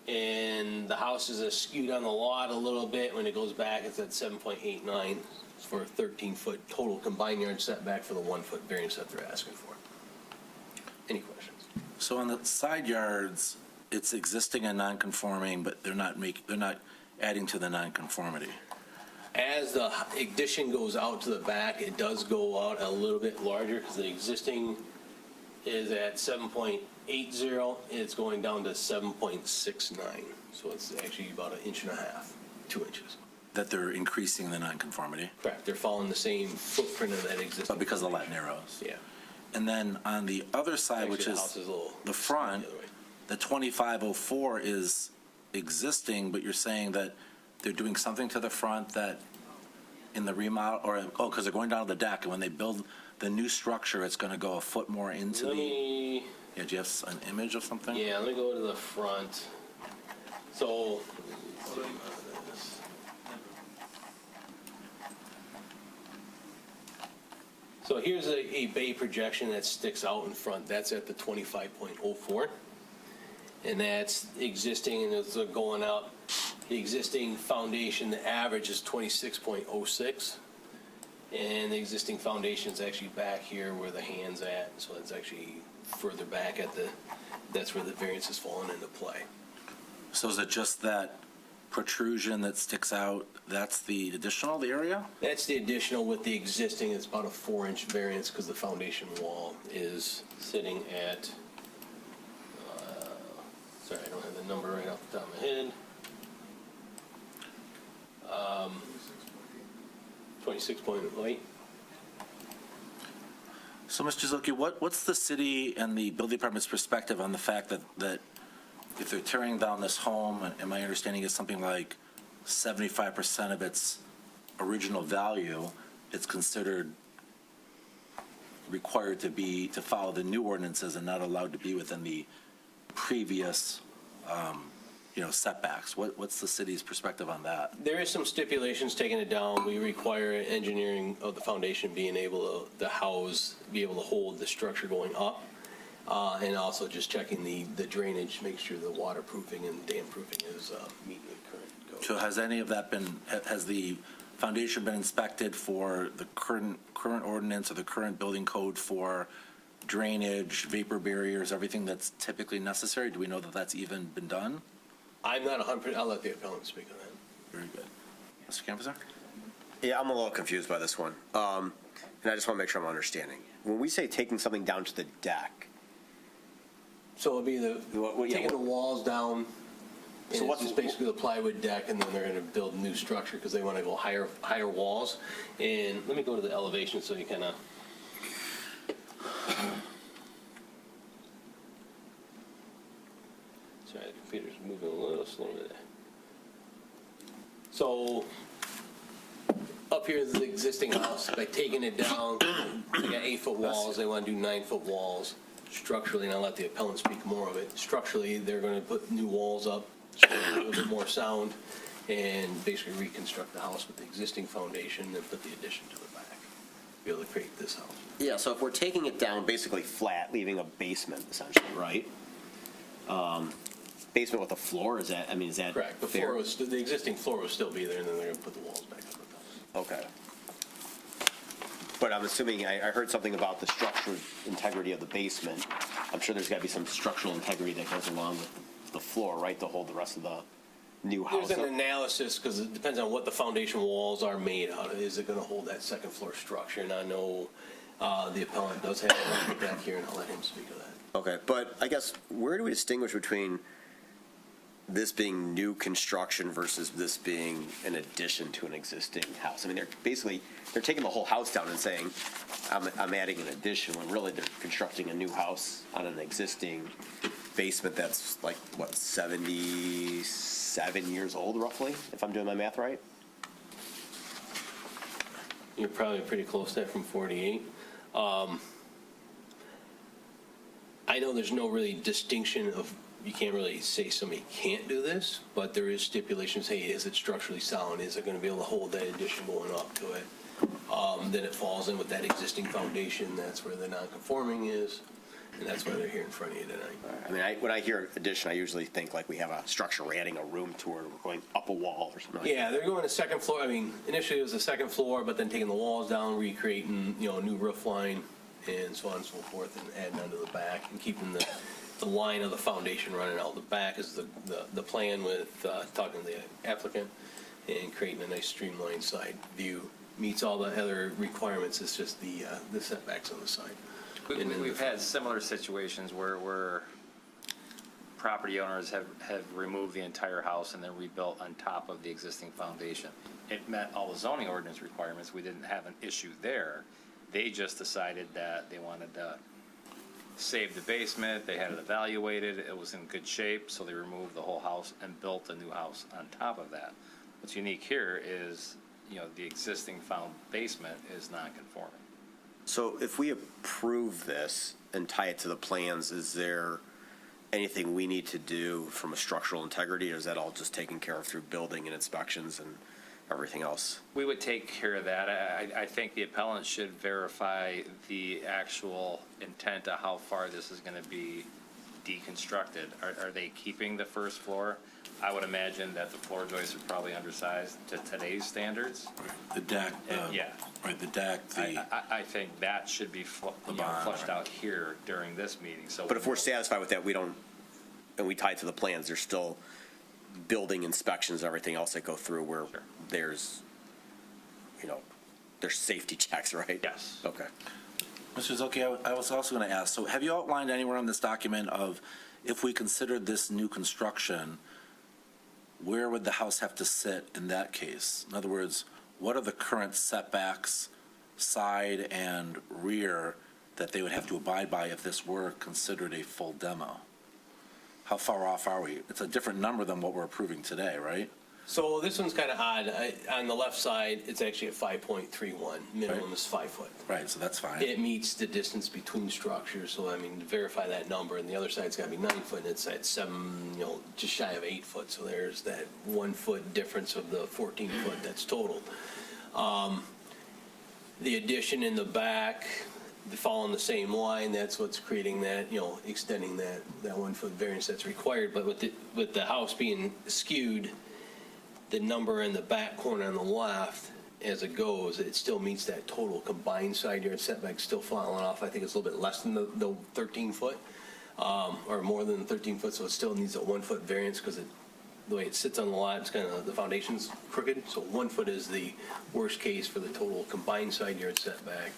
And the house is skewed on the lot a little bit. When it goes back, it's at 7.89 for a 13-foot total combined yard setback for the 1 foot variance that they're asking for. Any questions? So on the side yards, it's existing and non-conforming, but they're not adding to the non-conformity. As the addition goes out to the back, it does go out a little bit larger because the existing is at 7.80. It's going down to 7.69. So it's actually about 1.5 inches, 2 inches. That they're increasing the non-conformity, Correct. They're following the same footprint of that existing. but because the lot narrows. Yeah. And then on the other side, Actually, which the is house is a little the front, the other way. the 2504 is existing, but you're saying that they're doing something to the front that in the remodel, or, because they're going down to the deck, and when they build the new structure, it's going to go a foot more into Let the, me, yeah, do you have an image of something? yeah, let me go to the front. So, so here's a bay projection that sticks out in front. That's at the 25.04. And that's existing, and it's going up. The existing foundation, the average is 26.06. And the existing foundation is actually back here where the hand's at. So it's actually further back at the, that's where the variance is falling into play. So is it just that protrusion that sticks out, that's the additional, the area? That's the additional with the existing. It's about a 4-inch variance because the foundation wall is sitting at, sorry, I don't have the number right off the top of my head. 26.8. So, Mr. Zuki, what's the city and the building department's perspective on the fact that if they're tearing down this home, and my understanding is something like 75% of its original value, it's considered required to follow the new ordinances and not allowed to be within the previous, setbacks? What's the city's perspective on that? There is some stipulations taking it down. We require engineering of the foundation being able to house, be able to hold the structure going up, and also just checking the drainage, make sure the waterproofing and dam proofing is meeting the current code. So has any of that has the foundation been inspected for the current ordinance or the current building code for drainage, vapor barriers, everything that's typically necessary? Do we know that that's even been done? I'm not 100%, I'll let the appellant speak on that. Very good. Mr. Canvaser? Yeah, I'm a little confused by this one. And I just want to make sure I'm understanding. When we say taking something down to the deck, So it'll be taking the walls down, So and what's- it's just basically the plywood deck, and then they're going to build a new structure because they want to go higher walls. And let me go to the elevation so you kind of. Sorry, the computer's moving a little slow today. So up here is the existing house, by taking it down, they got 8-foot walls, they want to do 9-foot walls. Structurally, and I'll let the appellant speak more of it, structurally, they're going to put new walls up, so a little bit more sound, and basically reconstruct the house with the existing foundation and put the addition to the back, be able to create this house. yeah, so if we're taking it down basically flat, leaving a basement essentially, right? Basement with a floor, is that Correct, fair? the existing floor will still be there, and then they're going to put the walls back up with those. Okay. But I'm assuming, I heard something about the structural integrity of the basement. I'm sure there's got to be some structural integrity that goes along with the floor, right, to hold the rest of the new house There's an up? analysis, because it depends on what the foundation walls are made out of. Is it going to hold that second floor structure? And I know the appellant does have a look back here, and I'll let him speak of that. Okay, but I guess, where do we distinguish between this being new construction versus this being an addition to an existing house? I mean, they're taking the whole house down and saying, I'm adding an addition, when really they're constructing a new house on an existing basement that's like, what, 77 years old roughly, if I'm doing my math right? You're probably pretty close to that from 48. I know there's no really distinction of, you can't really say somebody can't do this, but there is stipulations, hey, is it structurally sound? Is it going to be able to hold that addition going up to it? Then it falls in with that existing foundation. That's where the non-conforming is, and that's why they're here in front of you tonight. I mean, when I hear addition, I usually think like we have a structure, we're adding a room to it, or we're going up a wall or something like that. Yeah, they're going to second floor. I mean, initially it was the second floor, but then taking the walls down, recreating, a new roof line, and so on and so forth, and adding onto the back, and keeping the line of the foundation running out the back is the plan with talking to the applicant and creating a nice streamlined side view. Meets all the other requirements, it's just the setbacks on the side. And then We've had similar situations where property owners have removed the entire house and then rebuilt on top of the existing foundation. It met all the zoning ordinance requirements. We didn't have an issue there. They just decided that they wanted to save the basement. They had it evaluated. It was in good shape, so they removed the whole house and built a new house on top of that. What's unique here is, the existing found basement is non-conforming. So if we approve this and tie it to the plans, is there anything we need to do from a structural integrity, or is that all just taken care of through building and inspections and everything else? We would take care of that. I think the appellant should verify the actual intent of how far this is going to be deconstructed. Are they keeping the first floor? I would imagine that the floor joists are probably undersized to today's standards. The deck, Yeah. right, the deck, I think that should be flushed out here during this meeting, so. But if we're satisfied with that, and we tie it to the plans, there's still building inspections and everything else that go through where Sure. there's safety checks, right? Yes. Okay. Mr. Zucchi, I was also going to ask, so have you outlined anywhere on this document of, if we considered this new construction, where would the house have to sit in that case? In other words, what are the current setbacks, side and rear, that they would have to abide by if this were considered a full demo? How far off are we? It's a different number than what we're approving today, right? So this one's kind of odd. On the left side, it's actually a 5.31. Minimum Right. is 5 foot. Right, so that's fine. It meets the distance between structures, so I mean, to verify that number, and the other side's got to be 9 foot, and it's at 7, just shy of 8 foot, so there's that 1 foot difference of the 14 foot that's totaled. The addition in the back, following the same line, that's what's creating that, extending that 1 foot variance that's required, but with the house being skewed, the number in the back corner on the left, as it goes, it still meets that total combined side yard setback, still falling off. I think it's a little bit less than the 13 foot, or more than the 13 foot, so it still needs a 1 foot variance because the way it sits on the lot, it's kind of, the foundation's crooked. So 1 foot is the worst case for the total combined side yard setback.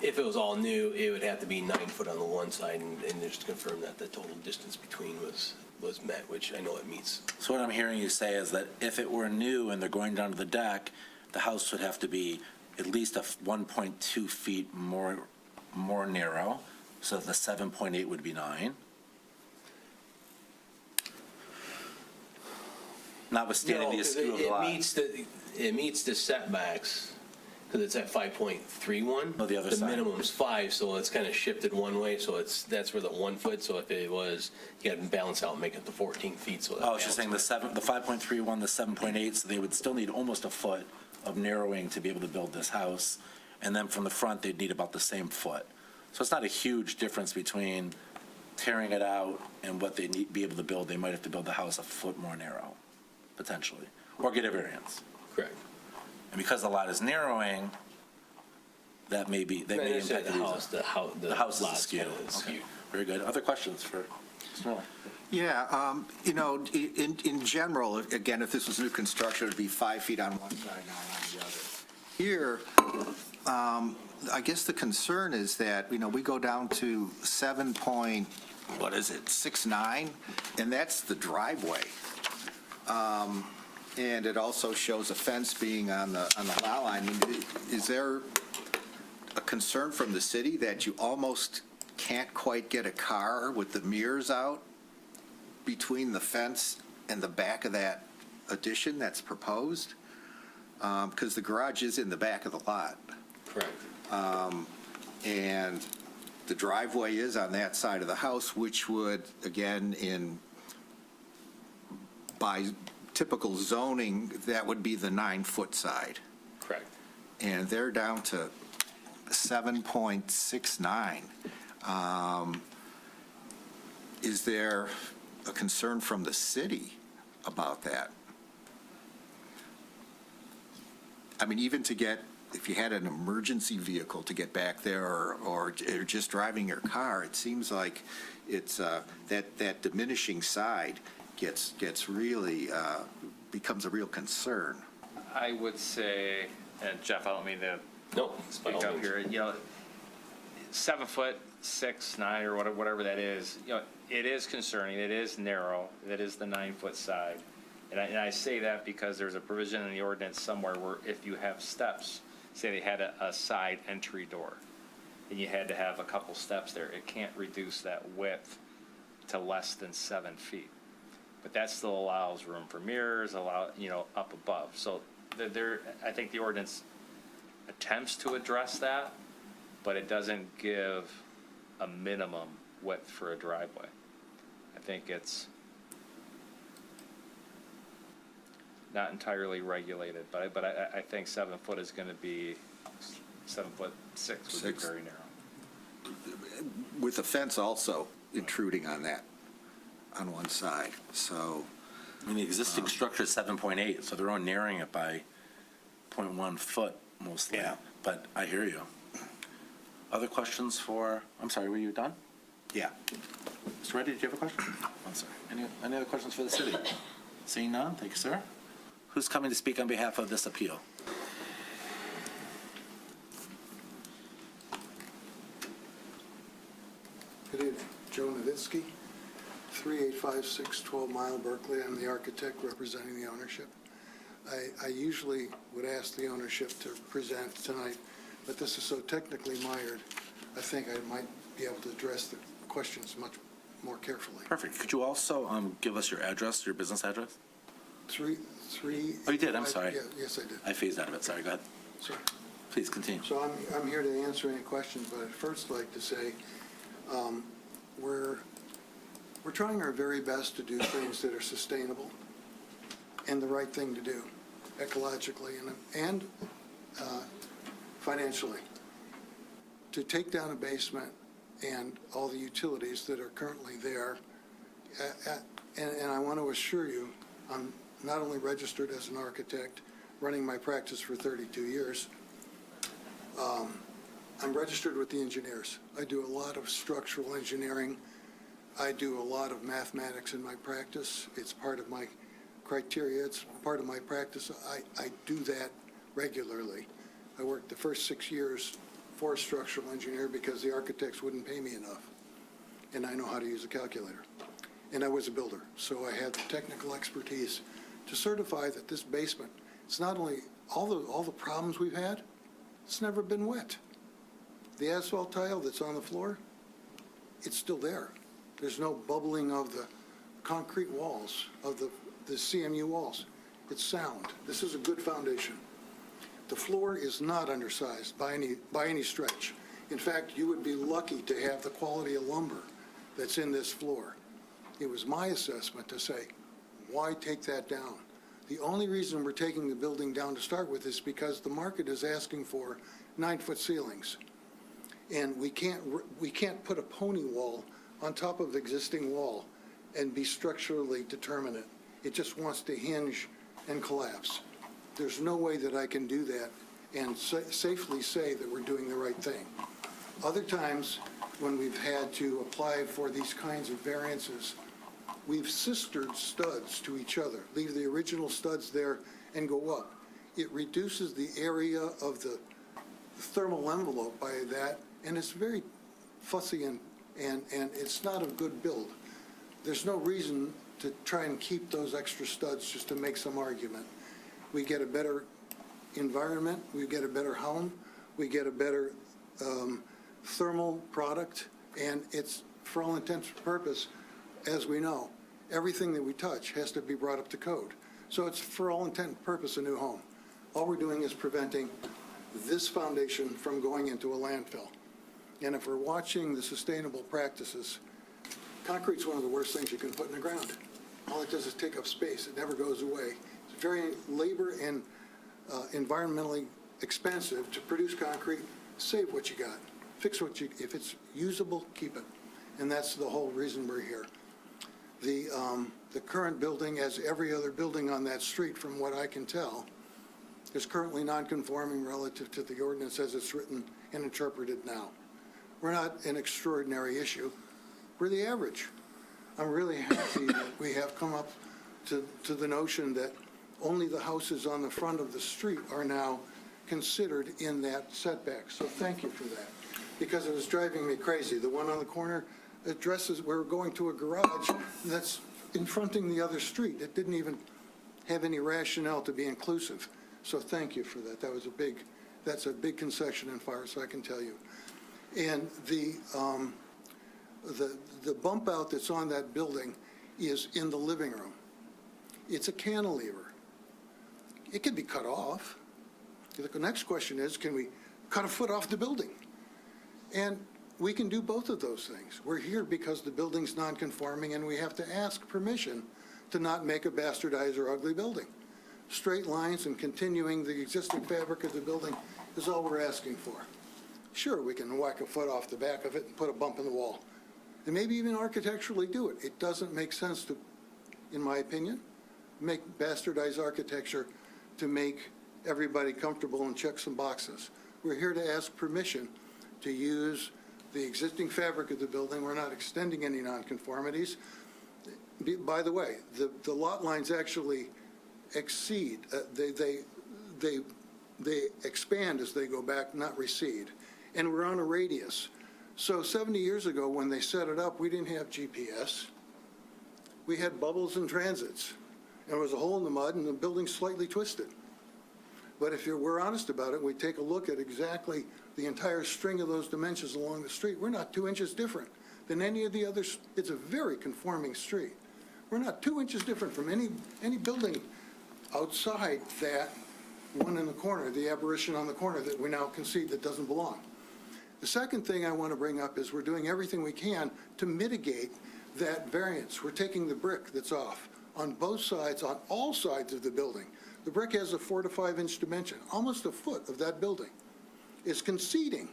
If it was all new, it would have to be 9 foot on the one side, and just to confirm that the total distance between was met, which I know it meets. So what I'm hearing you say is that if it were new and they're going down to the deck, the house would have to be at least 1.2 feet more narrow, so the 7.8 would be 9. Notwithstanding the No, 'cause skew of the lot. It meets the setbacks, because it's at 5.31. Oh, the other side. The minimum's 5, so it's kind of shifted one way, so that's where the 1 foot, so if it was, you got to balance out and make it the 14 feet, so. Oh, she's saying the 5.31, the 7.8, so they would still need almost a foot of narrowing to be able to build this house. And then from the front, they'd need about the same foot. So it's not a huge difference between tearing it out and what they need, be able to build. They might have to build the house a foot more narrow, potentially, or get a variance. Correct. And because the lot is narrowing, that may be, that may impact the reason. The house is lot's skewed. kinda Okay, skewed. very good. Other questions for Mr. Miller? Yeah, in general, again, if this was new construction, it'd be 5 feet on one side, 9 on the other. Here, I guess the concern is that, we go down to 7.69, and that's the driveway. And it also shows a fence being on the lot line. Is there a concern from the city that you almost can't quite get a car with the mirrors out between the fence and the back of that addition that's proposed? Because the garage is in the back of the lot. Correct. And the driveway is on that side of the house, which would, again, by typical zoning, that would be the 9 foot side. Correct. And they're down to 7.69. Is there a concern from the city about that? I mean, even to get, if you had an emergency vehicle to get back there or just driving your car, it seems like it's that diminishing side gets really, becomes a real concern. I would say, and Jeff, I don't mean to Nope. speak up here, 7 foot, 6, 9, or whatever that is, it is concerning, it is narrow, it is the 9 foot side. And I say that because there's a provision in the ordinance somewhere where if you have steps, say they had a side entry door, and you had to have a couple steps there, it can't reduce that width to less than 7 feet. But that still allows room for mirrors, up above. So I think the ordinance attempts to address that, but it doesn't give a minimum width for a driveway. I think it's not entirely regulated, but I think 7 foot is going to be, 7'6" would be very narrow. With the fence also intruding on that, on one side, so. I mean, the existing structure is 7.8, so they're only narrowing it by 0.1 foot mostly. Yeah. But I hear you. Other questions I'm sorry, were you done? Yeah. Mr. Reddy, did you have a question? I'm sorry. Any other questions for the city? Seeing none, thank you, sir. Who's coming to speak on behalf of this appeal? Good evening. Joe Novitsky, 3856 12 Mile Berkeley. I'm the architect representing the ownership. I usually would ask the ownership to present tonight, but this is so technically mired, I think I might be able to address the questions much more carefully. Perfect. Could you also give us your address, your business address? Three. Oh, you did? I'm sorry. Yeah, yes, I did. I phased out of it. Sorry, go ahead. Sorry. Please continue. So I'm here to answer any questions, but I'd first like to say, we're trying our very best to do things that are sustainable and the right thing to do ecologically and financially. To take down a basement and all the utilities that are currently there, and I want to assure you, I'm not only registered as an architect, running my practice for 32 years, I'm registered with the engineers. I do a lot of structural engineering. I do a lot of mathematics in my practice. It's part of my criteria. It's part of my practice. I do that regularly. I worked the first 6 years for a structural engineer because the architects wouldn't pay me enough. And I know how to use a calculator. And I was a builder, so I had the technical expertise to certify that this basement, it's not only all the problems we've had, it's never been wet. The asphalt tile that's on the floor, it's still there. There's no bubbling of the concrete walls, of the CMU walls. It's sound. This is a good foundation. The floor is not undersized by any stretch. In fact, you would be lucky to have the quality of lumber that's in this floor. It was my assessment to say, why take that down? The only reason we're taking the building down to start with is because the market is asking for 9-foot ceilings. And we can't put a pony wall on top of the existing wall and be structurally determinate. It just wants to hinge and collapse. There's no way that I can do that and safely say that we're doing the right thing. Other times, when we've had to apply for these kinds of variances, we've sistered studs to each other, leave the original studs there and go up. It reduces the area of the thermal envelope by that, and it's very fussy and it's not a good build. There's no reason to try and keep those extra studs just to make some argument. We get a better environment, we get a better home, we get a better thermal product, and it's, for all intents and purposes, as we know, everything that we touch has to be brought up to code. So it's, for all intent and purpose, a new home. All we're doing is preventing this foundation from going into a landfill. And if we're watching the sustainable practices, concrete's one of the worst things you can put in the ground. All it does is take up space. It never goes away. It's very labor and environmentally expensive to produce concrete. Save what you got. Fix what you, if it's usable, keep it. And that's the whole reason we're here. The current building, as every other building on that street, from what I can tell, is currently non-conforming relative to the ordinance as it's written and interpreted now. We're not an extraordinary issue. We're the average. I'm really happy that we have come up to the notion that only the houses on the front of the street are now considered in that setback. So thank you for that, because it was driving me crazy. The one on the corner addresses, we're going to a garage that's confronting the other street. It didn't even have any rationale to be inclusive. So thank you for that. That's a big concession in fire, so I can tell you. And the bump out that's on that building is in the living room. It's a cantilever. It can be cut off. The next question is, can we cut a foot off the building? And we can do both of those things. We're here because the building's non-conforming, and we have to ask permission to not make a bastardized or ugly building. Straight lines and continuing the existing fabric of the building is all we're asking for. Sure, we can whack a foot off the back of it and put a bump in the wall, and maybe even architecturally do it. It doesn't make sense to, in my opinion, make bastardized architecture to make everybody comfortable and check some boxes. We're here to ask permission to use the existing fabric of the building. We're not extending any nonconformities. By the way, the lot lines actually exceed, they expand as they go back, not recede. And we're on a radius. So 70 years ago, when they set it up, we didn't have GPS. We had bubbles and transits. And there was a hole in the mud, and the building's slightly twisted. But if we're honest about it, we take a look at exactly the entire string of those dimensions along the street, we're not 2 inches different than any of the others. It's a very conforming street. We're not 2 inches different from any building outside that one in the corner, the aberration on the corner that we now concede that doesn't belong. The second thing I want to bring up is we're doing everything we can to mitigate that variance. We're taking the brick that's off on both sides, on all sides of the building. The brick has a 4 to 5 inch dimension. Almost a foot of that building is conceding.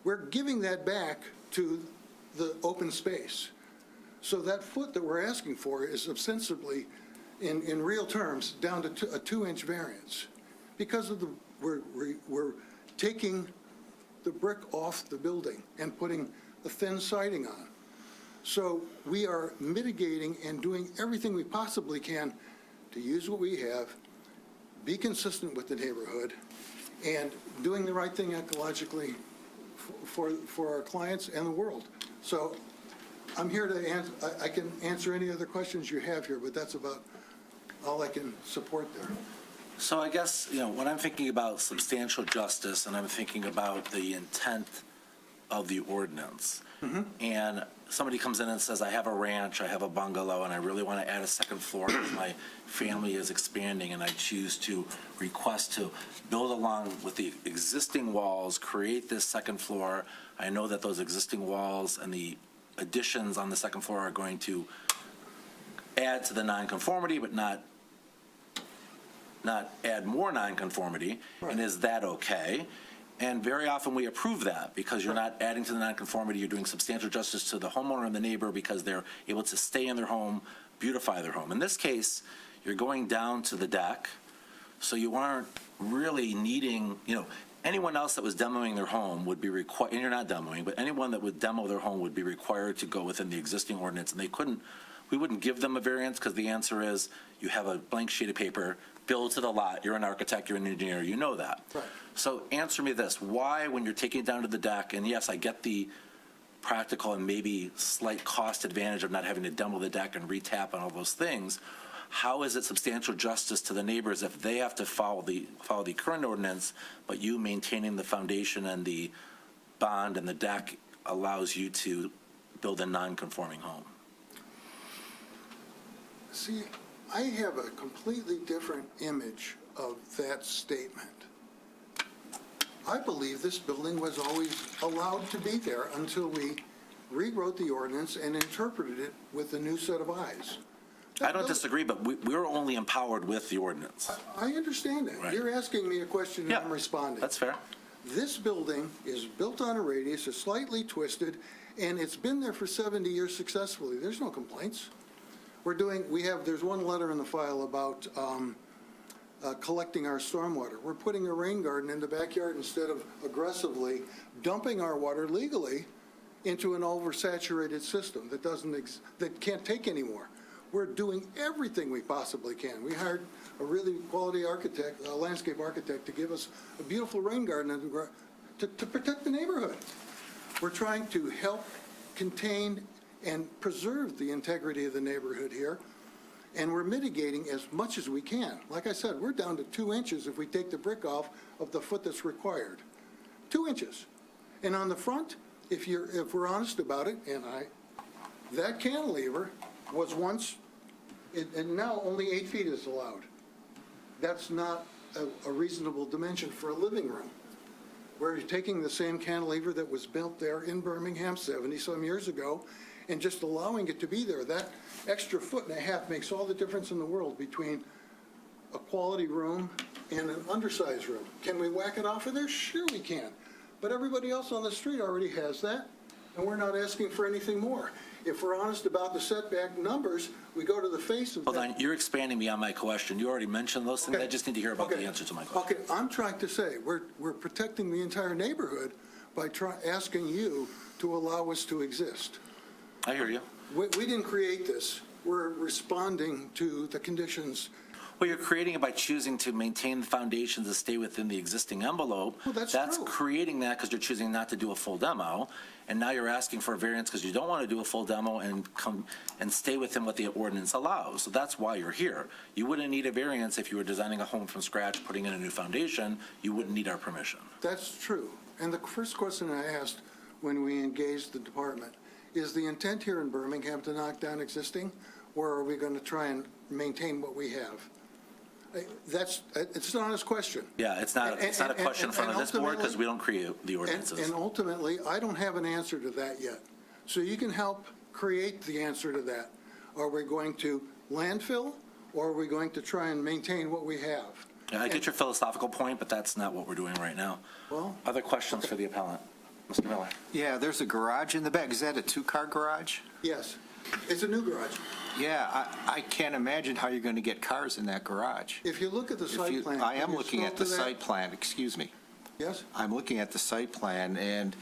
We're giving that back to the open space. So that foot that we're asking for is ostensibly, in real terms, down to a 2 inch variance. Because of we're taking the brick off the building and putting a thin siding on. So we are mitigating and doing everything we possibly can to use what we have, be consistent with the neighborhood, and doing the right thing ecologically for our clients and the world. So I'm here to answer, I can answer any other questions you have here, but that's about all I can support there. So I guess, when I'm thinking about substantial justice and I'm thinking about the intent of the ordinance, and somebody comes in and says, I have a ranch, I have a bungalow, and I really want to add a second floor because my family is expanding, and I choose to request to build along with the existing walls, create this second floor. I know that those existing walls and the additions on the second floor are going to add to the nonconformity, but not add more nonconformity. Right. And is that okay? And very often we approve that because you're not adding to the nonconformity, you're doing substantial justice to the homeowner and the neighbor because they're able to stay in their home, beautify their home. In this case, you're going down to the deck, so you aren't really needing, anyone else that was demoing their home would be required, and you're not demoing, but anyone that would demo their home would be required to go within the existing ordinance, and we wouldn't give them a variance because the answer is you have a blank sheet of paper, build to the lot, you're an architect, you're an engineer, you know that. Right. So answer me this, why when you're taking it down to the deck, and yes, I get the practical and maybe slight cost advantage of not having to demo the deck and retap and all those things, how is it substantial justice to the neighbors if they have to follow the current ordinance, but you maintaining the foundation and the bond and the deck allows you to build a non-conforming home? See, I have a completely different image of that statement. I believe this building was always allowed to be there until we rewrote the ordinance and interpreted it with a new set of eyes. I don't disagree, but we're only empowered with the ordinance. I understand that. Right. You're asking me a question and Yeah, I'm responding. that's fair. This building is built on a radius, it's slightly twisted, and it's been there for 70 years successfully. There's no complaints. There's one letter in the file about collecting our stormwater. We're putting a rain garden in the backyard instead of aggressively dumping our water legally into an oversaturated system that can't take anymore. We're doing everything we possibly can. We hired a really quality architect, a landscape architect, to give us a beautiful rain garden to protect the neighborhood. We're trying to help contain and preserve the integrity of the neighborhood here, and we're mitigating as much as we can. Like I said, we're down to 2 inches if we take the brick off of the foot that's required. 2 inches. And on the front, if we're honest about it, that cantilever was once, and now only 8 feet is allowed. That's not a reasonable dimension for a living room. We're taking the same cantilever that was built there in Birmingham 70-some years ago and just allowing it to be there. That extra foot and a half makes all the difference in the world between a quality room and an undersized room. Can we whack it off of there? Sure we can. But everybody else on the street already has that, and we're not asking for anything more. If we're honest about the setback numbers, we go to the face of Hold that. on, you're expanding beyond my question. You already mentioned those things. Okay. I just need to hear about the answer to my question. Okay, I'm trying to say, we're protecting the entire neighborhood by asking you to allow us to exist. I hear you. We didn't create this. We're responding to the conditions Well, you're creating it by choosing to maintain the foundations to stay within the existing envelope. Well, that's That's true. creating that because you're choosing not to do a full demo. And now you're asking for a variance because you don't want to do a full demo and come and stay within what the ordinance allows. So that's why you're here. You wouldn't need a variance if you were designing a home from scratch, putting in a new foundation. You wouldn't need our permission. That's true. And the first question I asked when we engaged the department, is the intent here in Birmingham to knock down existing, or are we going to try and maintain what we have? It's an honest question. Yeah, it's not a question in front of this board because we don't create the ordinances. And ultimately, I don't have an answer to that yet. So you can help create the answer to that. Are we going to landfill, or are we going to try and maintain what we have? Yeah, I get your philosophical point, but that's not what we're doing right now. Well, Other questions for the appellant? Mr. Miller? Yeah, there's a garage in the back. Is that a two-car garage? yes, it's a new garage. Yeah, I can't imagine how you're going to get cars in that garage. If you look at the If site you- plan. I have am you looking at scrolled the to that? site plan, excuse me. Yes? I'm looking at the site plan, and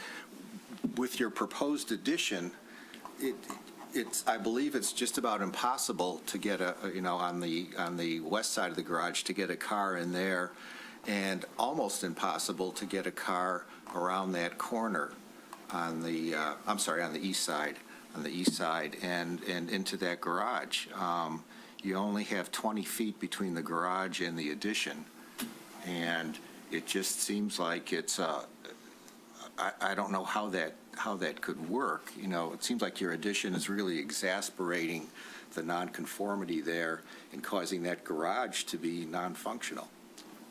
with your proposed addition, I believe it's just about impossible to get on the west side of the garage, to get a car in there, and almost impossible to get a car around that corner on the, on the east side, and into that garage. You only have 20 feet between the garage and the addition, and it just seems like it's, I don't know how that could work. It seems like your addition is really exasperating the nonconformity there and causing that garage to be non-functional.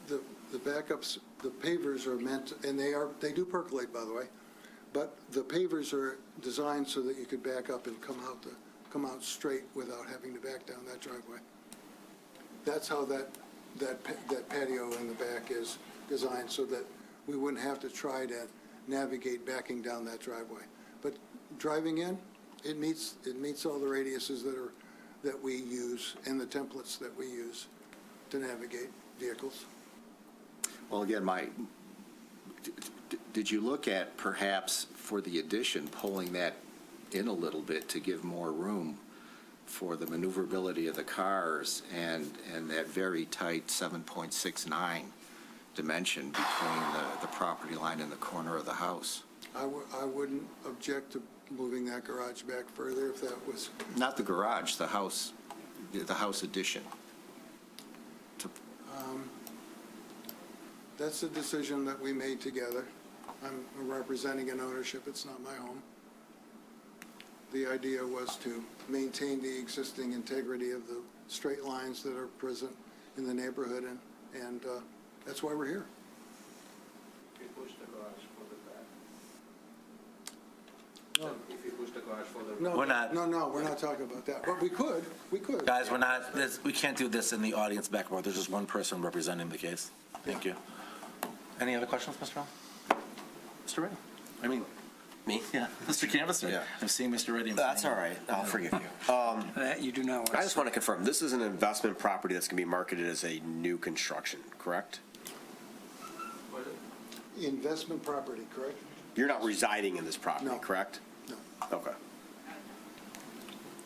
The backups, the pavers are meant, and they do percolate, by the way, but the pavers are designed so that you could back up and come out straight without having to back down that driveway. That's how that patio in the back is designed, so that we wouldn't have to try to navigate backing down that driveway. But driving in, it meets all the radiuses that we use and the templates that we use to navigate vehicles. Well, again, did you look at perhaps for the addition, pulling that in a little bit to give more room for the maneuverability of the cars and that very tight 7.69 dimension between the property line and the corner of the house? I wouldn't object to moving that garage back further if that was, Not the garage, the house addition. that's a decision that we made together. I'm representing an ownership, it's not my home. The idea was to maintain the existing integrity of the straight lines that are present in the neighborhood, and that's why we're here. If you push the garage further back. If you push the garage further back. We're not- No, we're not talking about that, but we could. Guys, we can't do this in the audience back row. There's just one person representing the case. Thank you. Any other questions, Mr. Bell? Mr. Reddy? I mean, Me? yeah, Mr. Canvasser. Yeah. I'm seeing Mr. Reddy. That's all right. I'll forgive you. That you do not want. I just want to confirm, this is an investment property that's going to be marketed as a new construction, correct? Investment property, correct? You're not residing in this property, No. correct? No. Okay.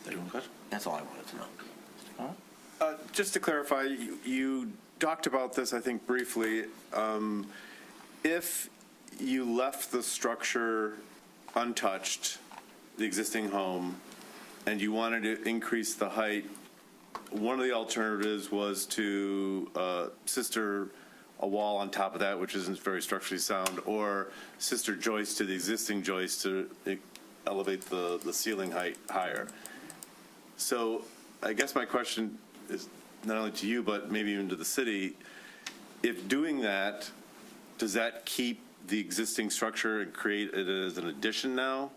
Anyone question? That's all I wanted to know. Just to clarify, you talked about this, I think, briefly. If you left the structure untouched, the existing home, and you wanted to increase the height, one of the alternatives was to sister a wall on top of that, which isn't very structurally sound, or sister joist to the existing joist to elevate the ceiling height higher. So I guess my question is not only to you, but maybe even to the city, if doing that, does that keep the existing structure and create it as an addition now?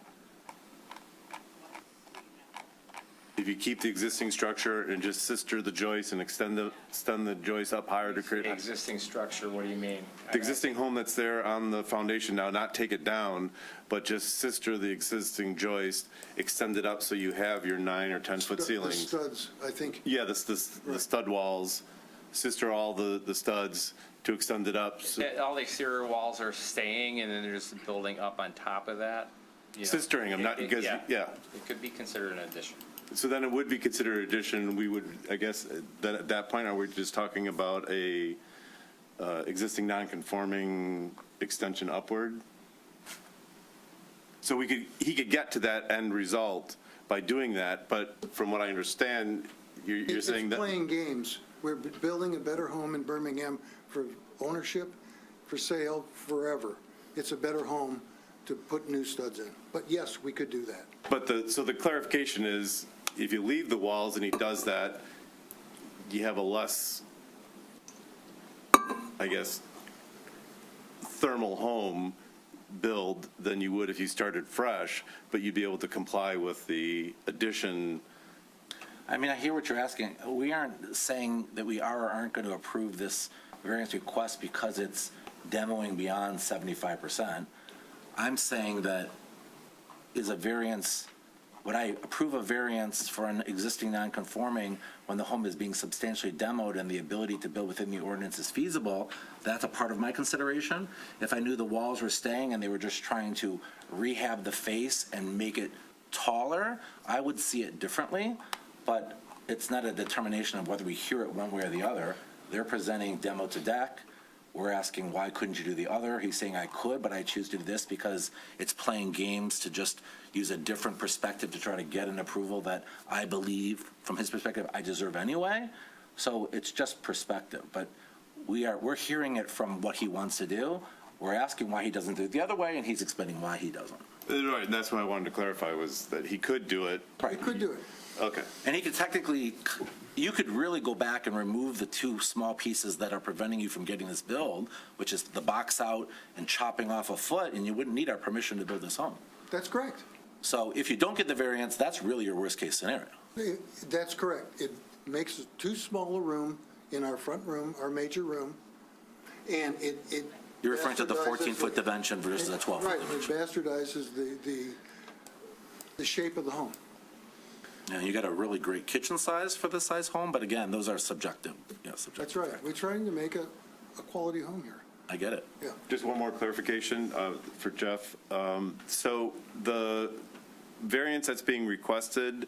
If you keep the existing structure and just sister the joist and extend the joist up higher to create. The existing structure, what do you mean? The existing home that's there on the foundation now, not take it down, but just sister the existing joist, extend it up so you have your 9 or 10-foot The ceilings. studs, I think. Yeah, the stud walls, sister all the studs to extend it up. All the exterior walls are staying, and then they're just building up on top of that? You know, Sistering them, not because, yeah. It could be considered an addition. So then it would be considered addition, we would, I guess, that at that point, are we just talking about a existing non-conforming extension upward? So he could get to that end result by doing that, but from what I understand, you're saying It's that. playing games. We're building a better home in Birmingham for ownership, for sale, forever. It's a better home to put new studs in. But yes, we could do that. But so the clarification is, if you leave the walls and he does that, you have a less, I guess, thermal home build than you would if you started fresh, but you'd be able to comply with the addition. I mean, I hear what you're asking. We aren't saying that we are or aren't going to approve this variance request because it's demoing beyond 75%. I'm saying that is a variance, would I approve a variance for an existing non-conforming when the home is being substantially demoed and the ability to build within the ordinance is feasible? That's a part of my consideration. If I knew the walls were staying and they were just trying to rehab the face and make it taller, I would see it differently, but it's not a determination of whether we hear it one way or the other. They're presenting demo to deck. We're asking, why couldn't you do the other? He's saying I could, but I choose to do this because it's playing games to just use a different perspective to try to get an approval that I believe, from his perspective, I deserve anyway. So it's just perspective, but we're hearing it from what he wants to do. We're asking why he doesn't do it the other way, and he's explaining why he doesn't. Right, and that's what I wanted to clarify, was that he could do it. We could do it. Okay. And he could technically, you could really go back and remove the two small pieces that are preventing you from getting this build, which is the box out and chopping off a foot, and you wouldn't need our permission to build this home. That's correct. So if you don't get the variance, that's really your worst-case scenario. That's correct. It makes too small a room in our front room, our major room, and it. You're referring to the bastardizes 14-foot dimension versus a 12-foot Right, dimension. it bastardizes the shape of the home. Yeah, you got a really great kitchen size for this size home, but again, those are subjective. Yeah, subjective. That's right. We're trying to make a quality home here. I get it. Yeah. Just one more clarification for Jeff. So the variance that's being requested,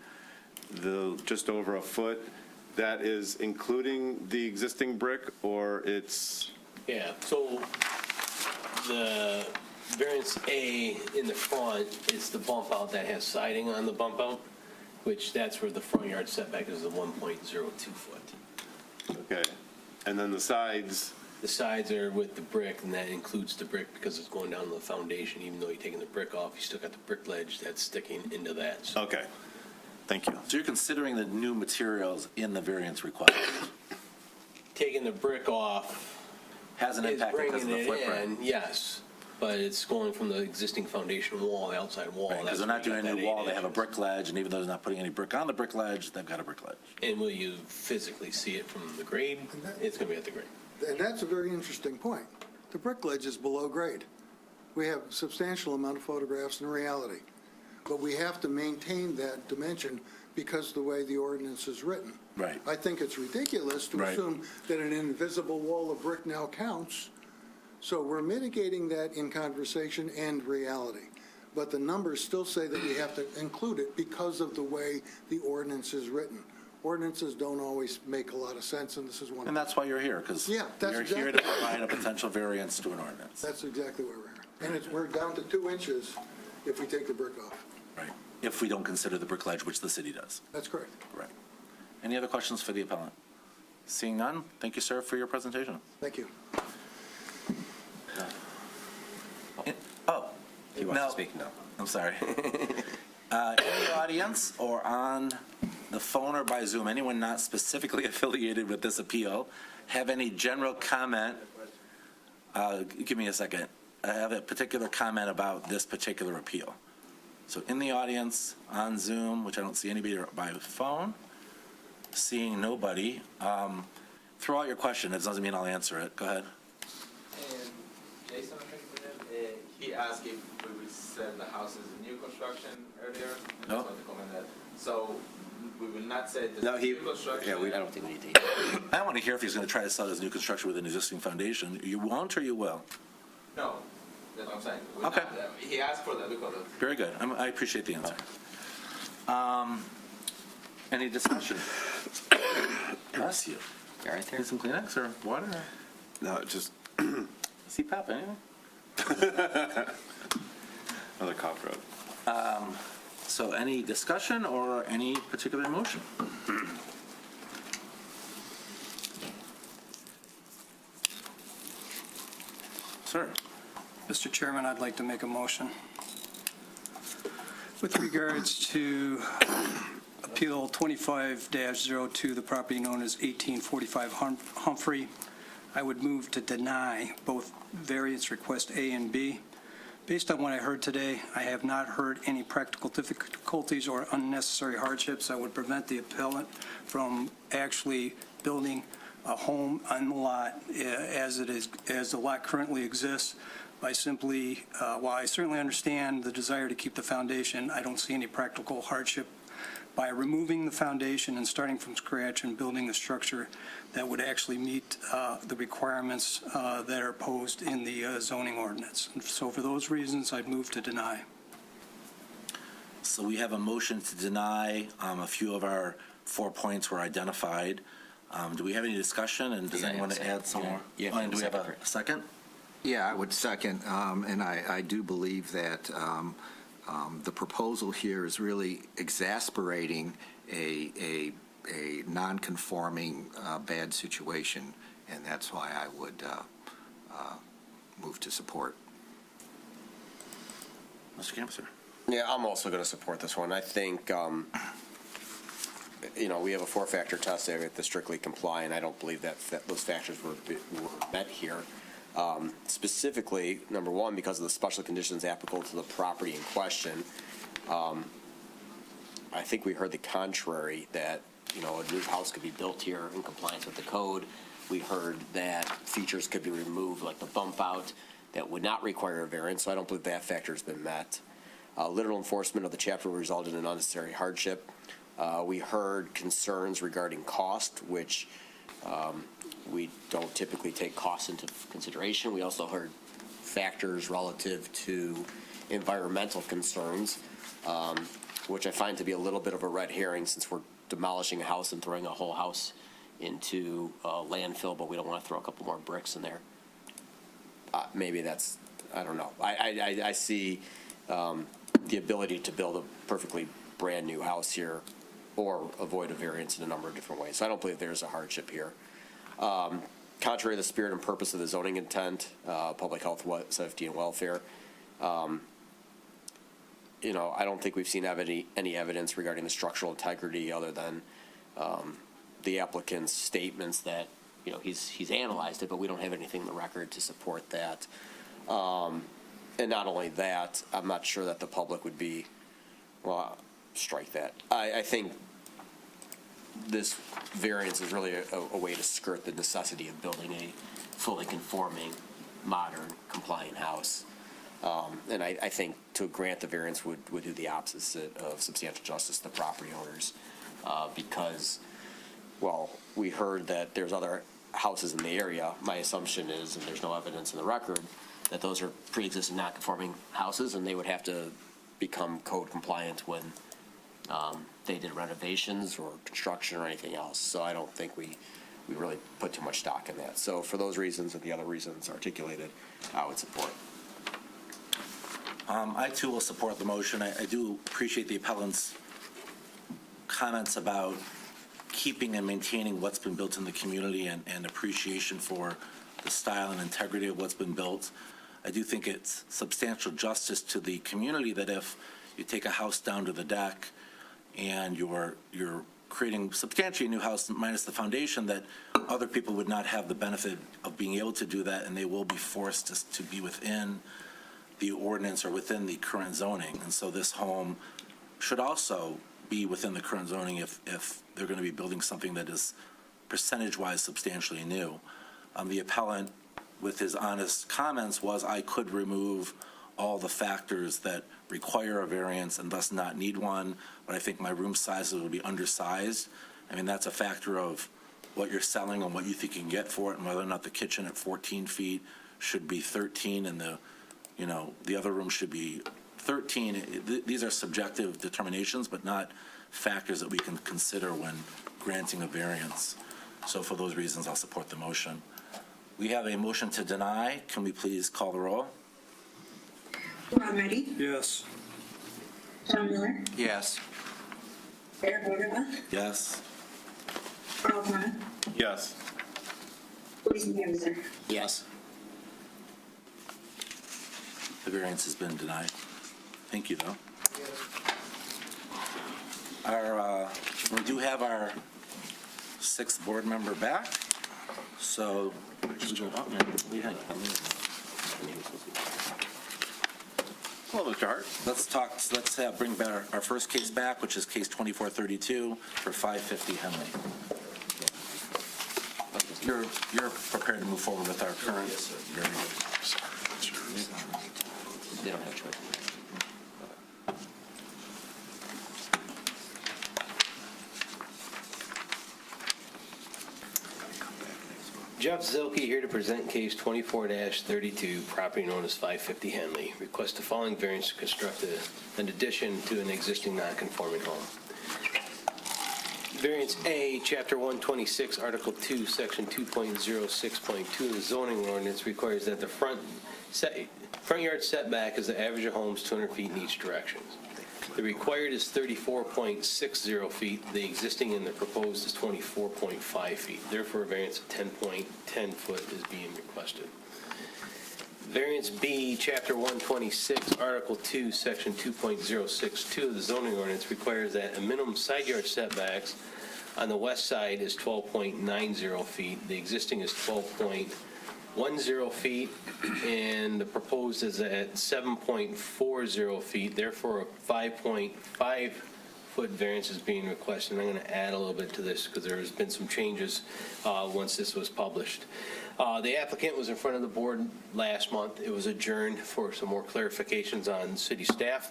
the just over a foot, that is including the existing brick, or it's? Yeah, so the variance A in the front is the bump out that has siding on the bump out, which that's where the front yard setback is the 1.02 foot. Okay. And then the sides? The sides are with the brick, and that includes the brick because it's going down to the foundation. Even though you're taking the brick off, you still got the brick ledge that's sticking into that. So Okay. Thank you. So you're considering the new materials in the variance request. taking the brick off Has an is impact because of bringing the it footprint. in, yes. But it's going from the existing foundation wall, the outside wall. Because That's they're not where doing you got a new that wall, 8 they have a inches. brick ledge, and even though they're not putting any brick on the brick ledge, they've got a brick ledge. And will you physically see it from the grade? It's going to be at the grade. And that's a very interesting point. The brick ledge is below grade. We have a substantial amount of photographs in reality. But we have to maintain that dimension because of the way the ordinance is written. Right. I think it's ridiculous to Right. assume that an invisible wall of brick now counts. So we're mitigating that in conversation and reality. But the numbers still say that we have to include it because of the way the ordinance is written. Ordinances don't always make a lot of sense, and this is one And of them. that's why you're here, because Yeah, that's you're here to exactly- provide a potential variance to an ordinance. That's exactly where we're here. And we're down to 2 inches if we take the brick off. Right. If we don't consider the brick ledge, which the city does. That's correct. Right. Any other questions for the appellant? Seeing none, thank you, sir, for your presentation. Thank you. Oh, He wants no. to speak? No. I'm sorry. In the audience or on the phone or by Zoom, anyone not specifically affiliated with this appeal, have any general comment? Give me a second. I have a particular comment about this particular appeal. So in the audience, on Zoom, which I don't see anybody, or by phone, seeing nobody, throw out your question. It doesn't mean I'll answer it. Go ahead. And Jason, I think his name, he asked if we would said the house is a new construction earlier. I No. just want to comment that. So we will not say this No, is new construction. I don't think we need to hear. I want to hear if he's going to try to sell his new construction with an existing foundation. You won't or you will? No, that's what I'm saying. We're Okay. not, he asked for that because of. Very good. I appreciate the answer. Any discussion? Bless you. You all right there? Need some Kleenex or water? No, just CPAP, anything? another cough drop. So any discussion or any particular motion? Sir? Mr. Chairman, I'd like to make a motion with regards to Appeal 25-02, the property known as 1845 Humphrey. I would move to deny both variance request A and B. Based on what I heard today, I have not heard any practical difficulties or unnecessary hardships that would prevent the appellant from actually building a home on the lot as the lot currently exists by simply, while I certainly understand the desire to keep the foundation, I don't see any practical hardship by removing the foundation and starting from scratch and building a structure that would actually meet the requirements that are posed in the zoning ordinance. So for those reasons, I'd move to deny. So we have a motion to deny. A few of our 4 points were identified. Do we have any discussion, and does anyone want to add some more? And do we have a second? Yeah, I would second, and I do believe that the proposal here is really exasperating a non-conforming bad situation, and that's why I would move to support. Mr. Campbell, Yeah, I'm also going to support this one. I think, we have a four-factor test that we have to strictly comply, and I don't believe that those factors were met here. Specifically, number one, because of the special conditions applicable to the property in question. I think we heard the contrary, that, a new house could be built here in compliance with the code. We heard that features could be removed, like the bump out, that would not require a variance, so I don't believe that factor has been met. Literal enforcement of the chapter resulted in unnecessary hardship. We heard concerns regarding cost, which we don't typically take costs into consideration. We also heard factors relative to environmental concerns, which I find to be a little bit of a red herring, since we're demolishing a house and throwing a whole house into landfill, but we don't want to throw a couple more bricks in there. Maybe that's, I don't know. I see the ability to build a perfectly brand-new house here or avoid a variance in a number of different ways. So I don't believe there's a hardship here. Contrary to the spirit and purpose of the zoning intent, public health, safety, and welfare, I don't think we've seen any evidence regarding the structural integrity other than the applicant's statements that, he's analyzed it, but we don't have anything in the record to support that. And not only that, I'm not sure that the public would be, well, strike that. I think this variance is really a way to skirt the necessity of building a fully conforming, modern, compliant house. And I think to grant the variance would do the opposite of substantial justice to the property owners, because, well, we heard that there's other houses in the area. My assumption is, and there's no evidence in the record, that those are pre-existing non-conforming houses, and they would have to become code compliant when they did renovations or construction or anything else. So I don't think we really put too much stock in that. So for those reasons and the other reasons articulated, I would support. I too will support the motion. I do appreciate the appellant's comments about keeping and maintaining what's been built in the community and appreciation for the style and integrity of what's been built. I do think it's substantial justice to the community that if you take a house down to the deck and you're creating substantially a new house minus the foundation, that other people would not have the benefit of being able to do that, and they will be forced to be within the ordinance or within the current zoning. And so this home should also be within the current zoning if they're going to be building something that is percentage-wise substantially new. The appellant, with his honest comments, was I could remove all the factors that require a variance and thus not need one, but I think my room sizes will be undersized. I mean, that's a factor of what you're selling and what you think you can get for it, and whether or not the kitchen at 14 feet should be 13 and the other room should be 13. These are subjective determinations, but not factors that we can consider when granting a variance. So for those reasons, I'll support the motion. We have a motion to deny. Can we please call the roll? Ron Ready, Yes. John Miller, Yes. Eric Weaver, Yes. Carl Con, Yes. Jason Anderson. Yes. The variance has been denied. Thank you, though. We do have our sixth board member back, so. Hello, Mr. Hart. Let's bring back our first case back, which is case 2432 for 550 Henley. You're prepared to move forward with our current variance? They don't have choice. Jeff Zilke here to present case 24-32, property known as 550 Henley. Request the following variance to construct an addition to an existing non-conforming home. Variance A, Chapter 126, Article 2, Section 2.06.2 of the zoning ordinance requires that the front yard setback is the average of homes 200 feet in each direction. The required is 34.60 feet. The existing and the proposed is 24.5 feet. Therefore, a variance of 10.10 foot is being requested. Variance B, Chapter 126, Article 2, Section 2.062 of the zoning ordinance requires that a minimum side yard setbacks on the west side is 12.90 feet. The existing is 12.10 feet, and the proposed is at 7.40 feet. Therefore, a 5.5 foot variance is being requested. And I'm going to add a little bit to this because there has been some changes once this was published. The applicant was in front of the board last month. It was adjourned for some more clarifications on city staff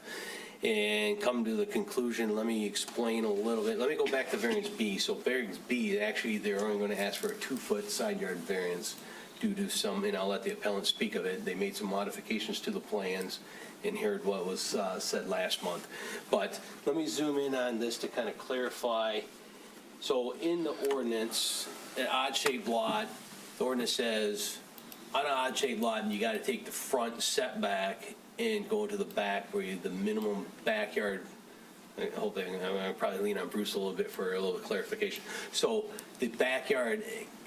and come to the conclusion. Let me explain a little bit. Let me go back to variance B. So variance B, actually, they're only going to ask for a 2-foot side yard variance due to some, and I'll let the appellant speak of it. They made some modifications to the plans and heard what was said last month. But let me zoom in on this to kind of clarify. So in the ordinance, an odd-shaped lot, the ordinance says on an odd-shaped lot, you got to take the front setback and go to the back where the minimum backyard. I'm going to probably lean on Bruce a little bit for a little bit of clarification. So the backyard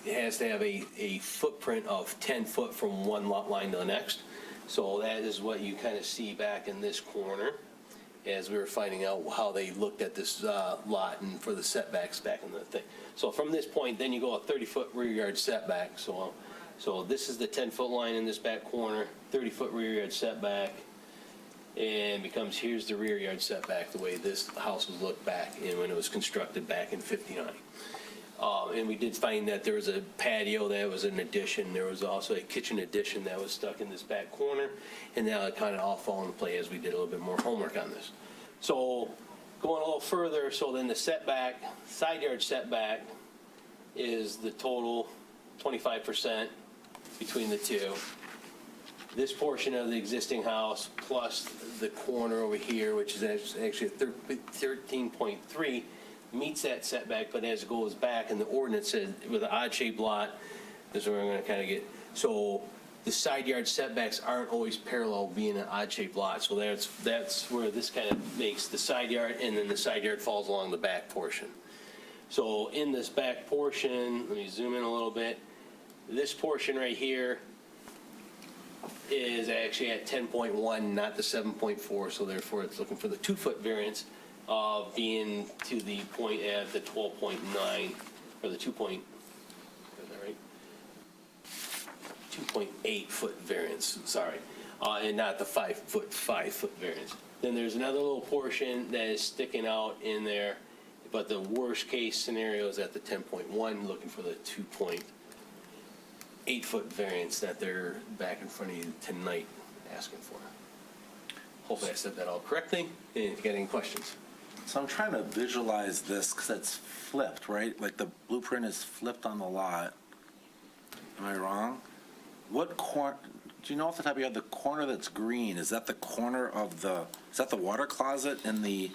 has to have a footprint of 10 foot from one lot line to the next. So that is what you kind of see back in this corner as we were finding out how they looked at this lot and for the setbacks back in the thing. So from this point, then you go a 30-foot rear yard setback. So this is the 10-foot line in this back corner, 30-foot rear yard setback, and becomes here's the rear yard setback the way this house was looked back in when it was constructed back in '59. And we did find that there was a patio that was an addition. There was also a kitchen addition that was stuck in this back corner, and now it kind of all fall into play as we did a little bit more homework on this. So going a little further, so then the setback, side yard setback is the total 25% between the two. This portion of the existing house plus the corner over here, which is actually 13.3, meets that setback, but as it goes back, and the ordinance says with an odd-shaped lot, this is where I'm going to kind of get. So the side yard setbacks aren't always parallel being an odd-shaped lot. So that's where this kind of makes the side yard, and then the side yard falls along the back portion. So in this back portion, let me zoom in a little bit. This portion right here is actually at 10.1, not the 7.4, so therefore it's looking for the 2-foot variance of being to the point at the 12.9, or the 2.8 foot variance, sorry, and not the 5 foot variance. Then there's another little portion that is sticking out in there, but the worst case scenario is at the 10.1, looking for the 2.8 foot variance that they're back in front of you tonight asking for. Hopefully I said that all correctly, and if you got any questions. So I'm trying to visualize this because it's flipped, right? Like the blueprint is flipped on the lot. Am I wrong? What corner, do you know off the top of your head, the corner that's green, is that the corner of is that the water closet in the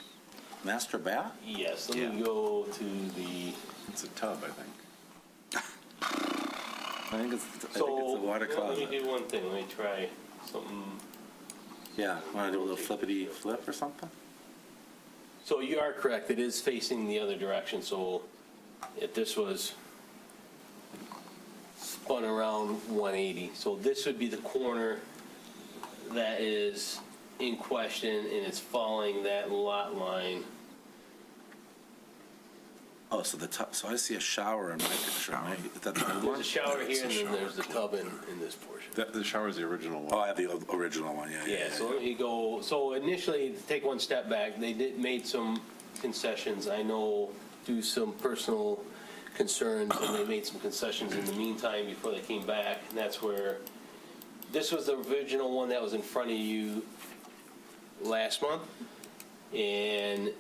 Master bath? Yes, let me go to the, It's a tub, I think. I think it's a water Let me closet. do one thing, let me try something. Yeah, want to do a little flippity flip or something? So you are correct, it is facing the other direction, so if this was spun around 180, so this would be the corner that is in question, and it's following that lot line. Oh, so so I see a shower in my picture, right? Is that the old one? There's a shower It's here, and a then shower. there's the tub in this portion. The shower is the original one. Oh, I have the original one, yeah. Yeah, so let me go, so initially, to take one step back, they made some concessions, I know, due some personal concerns, and they made some concessions in the meantime before they came back, and that's where, this was the original one that was in front of you last month, and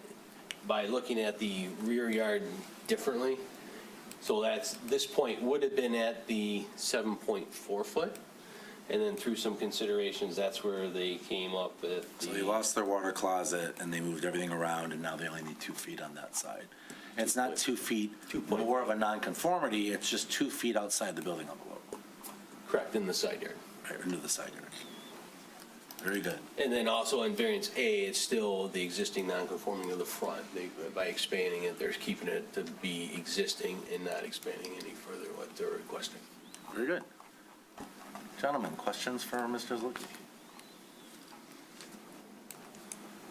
by looking at the rear yard differently, so this point would have been at the 7.4 foot, and then through some considerations, that's where they came up with So they lost their water closet and they moved everything around and now they only need 2 feet on that side. And it's not 2 feet more of a nonconformity, it's just 2 feet outside the building envelope, Correct, in the side yard. right, into the side yard. Very good. And then also in variance A, it's still the existing non-conforming of the front. By expanding it, they're keeping it to be existing and not expanding any further what they're requesting. Very good. Gentlemen, questions for Mr. Zlutky?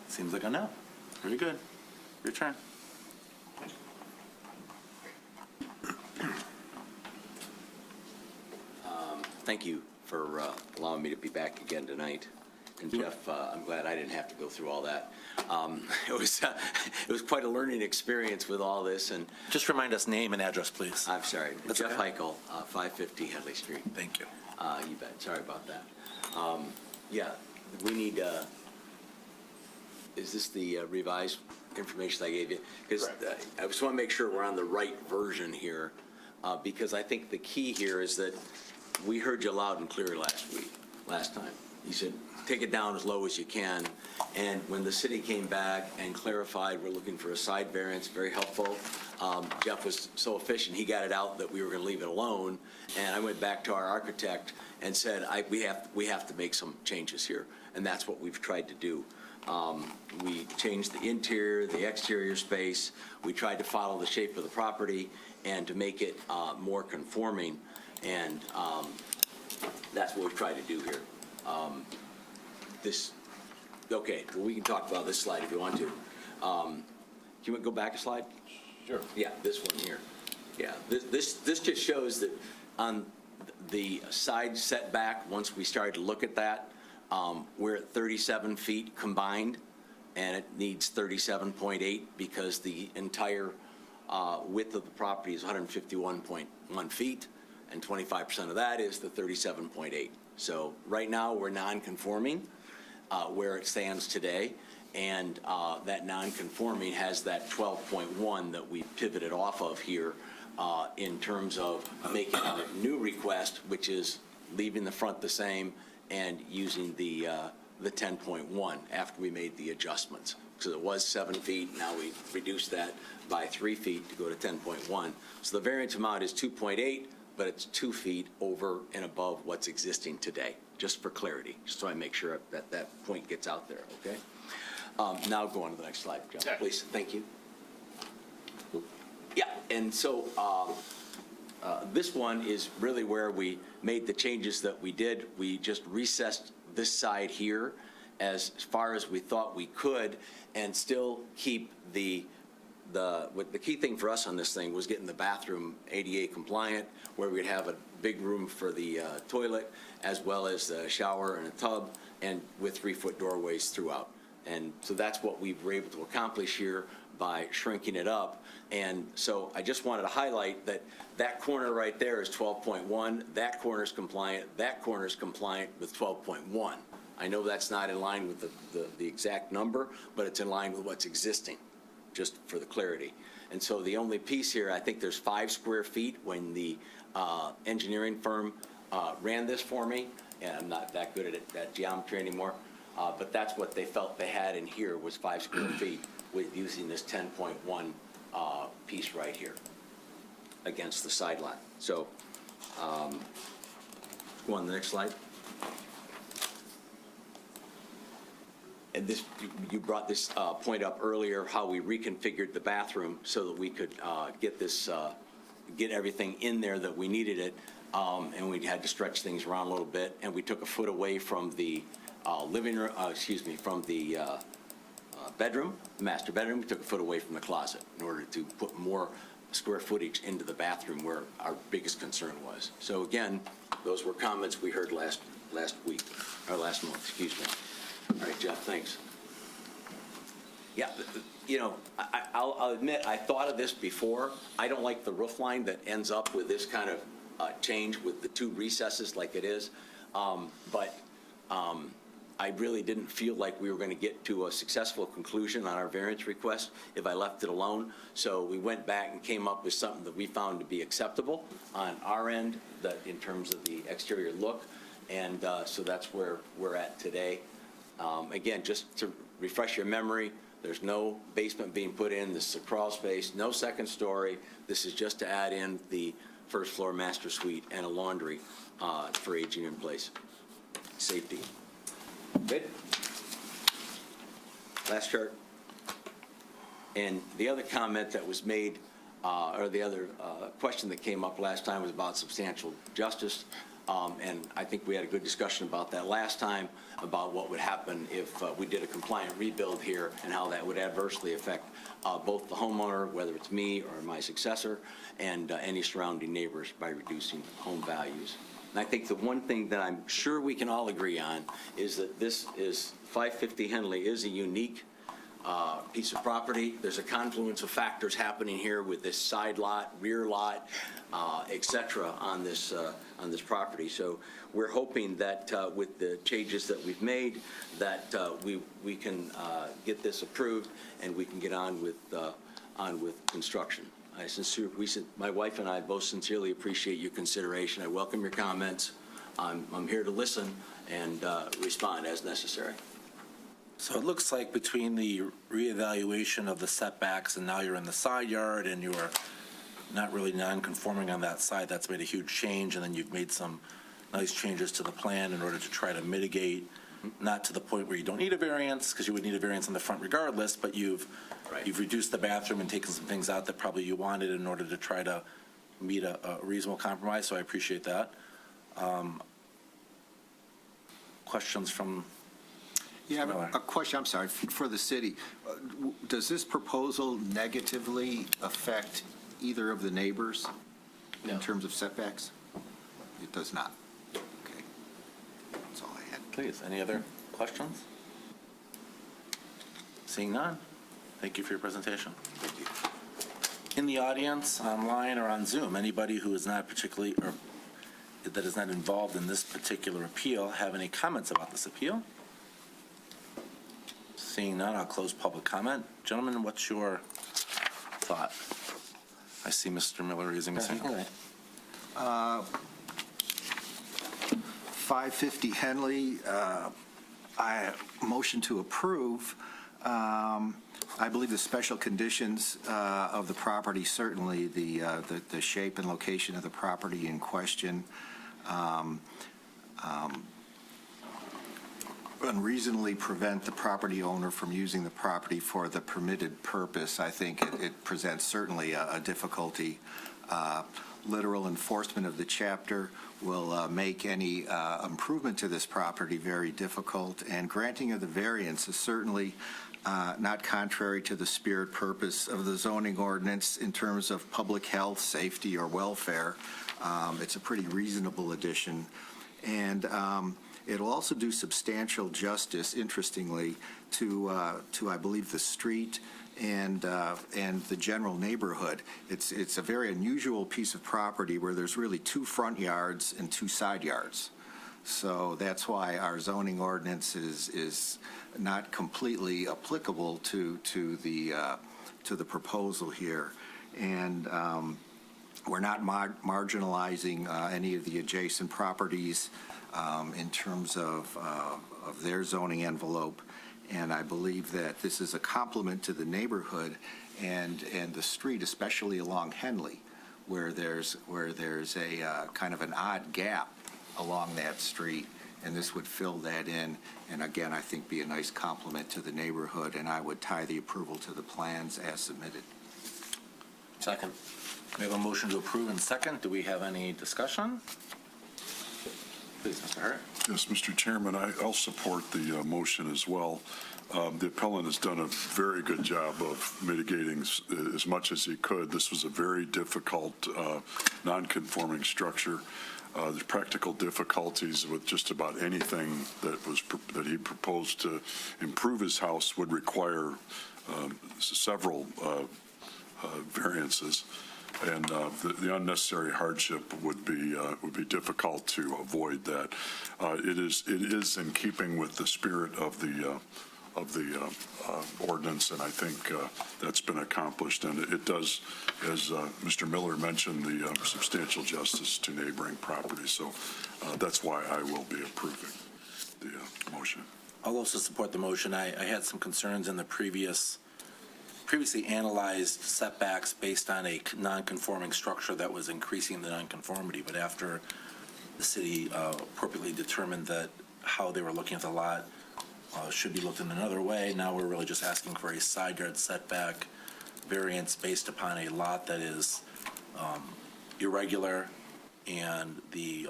Seems like a no. Very good. Your turn. Thank you for allowing me to be back again tonight. And Jeff, I'm glad I didn't have to go through all that. It was quite a learning experience with all this, and Just remind us name and address, please. I'm sorry. That's Jeff okay. Heichel, 550 Headley Street. Thank you. You bet. Sorry about that. Yeah, we need, is this the revised information I gave you? Because I just want to make sure we're on the right version here, because I think the key here is that we heard you loud and clear last time. You said, take it down as low as you can. And when the city came back and clarified, we're looking for a side variance, very helpful. Jeff was so efficient, he got it out that we were going to leave it alone. And I went back to our architect and said, we have to make some changes here. And that's what we've tried to do. We changed the interior, the exterior space. We tried to follow the shape of the property and to make it more conforming. And that's what we've tried to do here. Okay, well, we can talk about this slide if you want to. Can you go back a slide? Sure. Yeah, this one here. Yeah, this just shows that on the side setback, once we started to look at that, we're at 37 feet combined, and it needs 37.8 because the entire width of the property is 151.1 feet, and 25% of that is the 37.8. So right now, we're non-conforming where it stands today, and that non-conforming has that 12.1 that we pivoted off of here in terms of making a new request, which is leaving the front the same and using the 10.1 after we made the adjustments. So it was 7 feet, now we reduced that by 3 feet to go to 10.1. So the variance amount is 2.8, but it's 2 feet over and above what's existing today, just for clarity, just so I make sure that that point gets out there, okay? Now go on to the next slide, John, please. Thank you. Yeah, and so this one is really where we made the changes that we did. We just recessed this side here as far as we thought we could and still keep the key thing for us on this thing was getting the bathroom ADA compliant, where we'd have a big room for the toilet, as well as a shower and a tub, and with 3-foot doorways throughout. And so that's what we were able to accomplish here by shrinking it up. And so I just wanted to highlight that that corner right there is 12.1, that corner is compliant, that corner is compliant with 12.1. I know that's not in line with the exact number, but it's in line with what's existing, just for the clarity. And so the only piece here, I think there's 5 square feet when the engineering firm ran this for me, and I'm not that good at geometry anymore, but that's what they felt they had in here was 5 square feet. with using this 10.1 piece right here against the side lot. So, go on the next slide. And this, you brought this point up earlier, how we reconfigured the bathroom so that we could get everything in there that we needed it, and we had to stretch things around a little bit, and we took a foot away from the living room, from the bedroom, master bedroom. We took a foot away from the closet in order to put more square footage into the bathroom where our biggest concern was. So again, those were comments we heard last week, or last month, excuse me. All right, Jeff, thanks. Yeah, you know, I'll admit, I thought of this before. I don't like the roof line that ends up with this kind of change with the two recesses like it is. But I really didn't feel like we were going to get to a successful conclusion on our variance request if I left it alone. So we went back and came up with something that we found to be acceptable on our end, that in terms of the exterior look. And so that's where we're at today. Again, just to refresh your memory, there's no basement being put in. This is a crawl space, no second story. This is just to add in the first floor master suite and a laundry for aging in place. Safety. Good. Last chart. And the other comment that was made, or the other question that came up last time was about substantial justice. And I think we had a good discussion about that last time, about what would happen if we did a compliant rebuild here and how that would adversely affect both the homeowner, whether it's me or my successor, and any surrounding neighbors by reducing home values. And I think the one thing that I'm sure we can all agree on is that this is 550 Henley is a unique piece of property. There's a confluence of factors happening here with this side lot, rear lot, et cetera, on this property. So we're hoping that with the changes that we've made, that we can get this approved and we can get on with construction. My wife and I both sincerely appreciate your consideration. I welcome your comments. I'm here to listen and respond as necessary. So it looks like between the reevaluation of the setbacks and now you're in the side yard and you're not really non-conforming on that side, that's made a huge change, and then you've made some nice changes to the plan in order to try to mitigate, not to the point where you don't need a variance, because you would need a variance in the front regardless, but you've reduced the bathroom and taken some things out that probably you wanted in order to try to meet a reasonable compromise, so I appreciate that. Questions from Yeah, I have a question, I'm sorry, for the city. Does this proposal negatively affect either of the neighbors in terms of setbacks? It does not. Okay. That's all I had. Please, any other questions? Seeing none, thank you for your presentation. Thank you. In the audience, online or on Zoom, anybody who is not particularly, or that is not involved in this particular appeal, have any comments about this appeal? Seeing none, I'll close public comment. Gentlemen, what's your thought? I see Mr. Miller raising his hand. 550 Henley, I motion to approve. I believe the special conditions of the property, certainly the shape and location of the property in question, unreasonably prevent the property owner from using the property for the permitted purpose. I think it presents certainly a difficulty. Literal enforcement of the chapter will make any improvement to this property very difficult, and granting of the variance is certainly not contrary to the spirit purpose of the zoning ordinance in terms of public health, safety, or welfare. It's a pretty reasonable addition. And it'll also do substantial justice, interestingly, to I believe, the street and the general neighborhood. It's a very unusual piece of property where there's really 2 front yards and 2 side yards. So that's why our zoning ordinance is not completely applicable to the proposal here. And we're not marginalizing any of the adjacent properties in terms of their zoning envelope. and I believe that this is a compliment to the neighborhood and the street, especially along Henley, where there's a kind of an odd gap along that street, and this would fill that in, and again, I think be a nice compliment to the neighborhood, and I would tie the approval to the plans as submitted. Second. We have a motion to approve and second. Do we have any discussion? Please, Mr. Hart. Yes, Mr. Chairman, I'll support the motion as well. The appellant has done a very good job of mitigating as much as he could. This was a very difficult, non-conforming structure. There's practical difficulties with just about anything that he proposed to improve his house would require several variances, and the unnecessary hardship would be difficult to avoid that. It is in keeping with the spirit of the ordinance, and I think that's been accomplished, and it does, as Mr. Miller mentioned, the substantial justice to neighboring properties. So that's why I will be approving the motion. I'll also support the motion. I had some concerns in the previously analyzed setbacks based on a non-conforming structure that was increasing the nonconformity, but after the city appropriately determined that how they were looking at the lot should be looked in another way, now we're really just asking for a side yard setback variance based upon a lot that is irregular, and the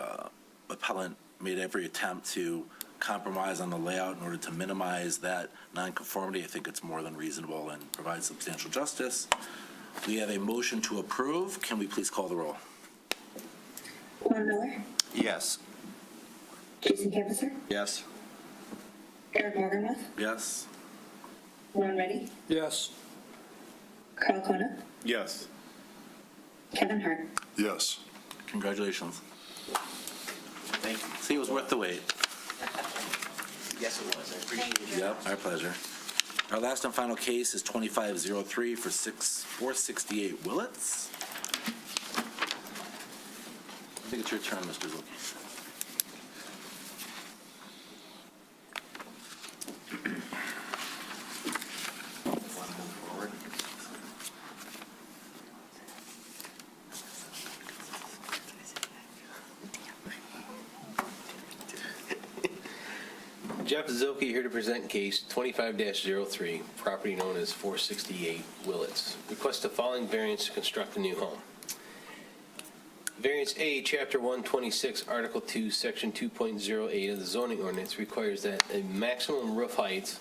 appellant made every attempt to compromise on the layout in order to minimize that nonconformity. I think it's more than reasonable and provides substantial justice. We have a motion to approve. Can we please call the roll? Ron Miller, Yes. Jason Canvaser, Yes. Eric Morgenmuth, Yes? Ron Ready, Yes. Carl Kona, Yes. Kevin Hart. Yes. Congratulations. Thank you. See, it was worth the wait. Yes, it was. I appreciate it. Yep, our pleasure. Our last and final case is 2503 for 468 Willets. I think it's your turn, Mr. Zuki. Want to move forward? Jeff Zilke here to present case 25-03, property known as 468 Willets. Request the following variance to construct a new home. Variance A, Chapter 126, Article 2, Section 2.08 of the zoning ordinance requires that a maximum roof height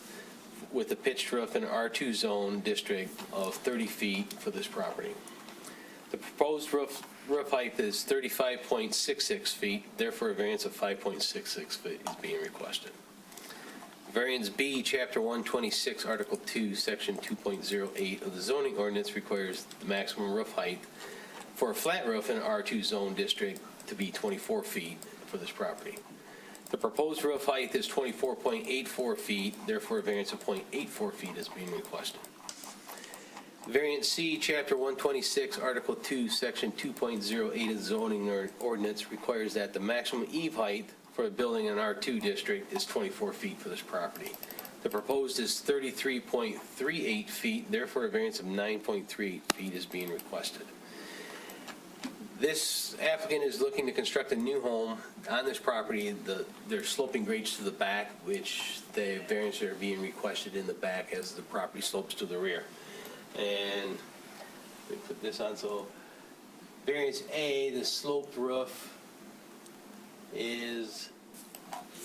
with a pitched roof in R2 zone district of 30 feet for this property. The proposed roof height is 35.66 feet, therefore a variance of 5.66 feet is being requested. Variance B, Chapter 126, Article 2, Section 2.08 of the zoning ordinance requires the maximum roof height for a flat roof in R2 zone district to be 24 feet for this property. The proposed roof height is 24.84 feet, therefore a variance of 0.84 feet is being requested. Variance C, Chapter 126, Article 2, Section 2.08 of the zoning ordinance requires that the maximum eave height for a building in R2 district is 24 feet for this property. The proposed is 33.38 feet, therefore a variance of 9.3 feet is being requested. This applicant is looking to construct a new home on this property. There's sloping grades to the back, which the variance are being requested in the back as the property slopes to the rear. And let me put this on. So variance A, the sloped roof is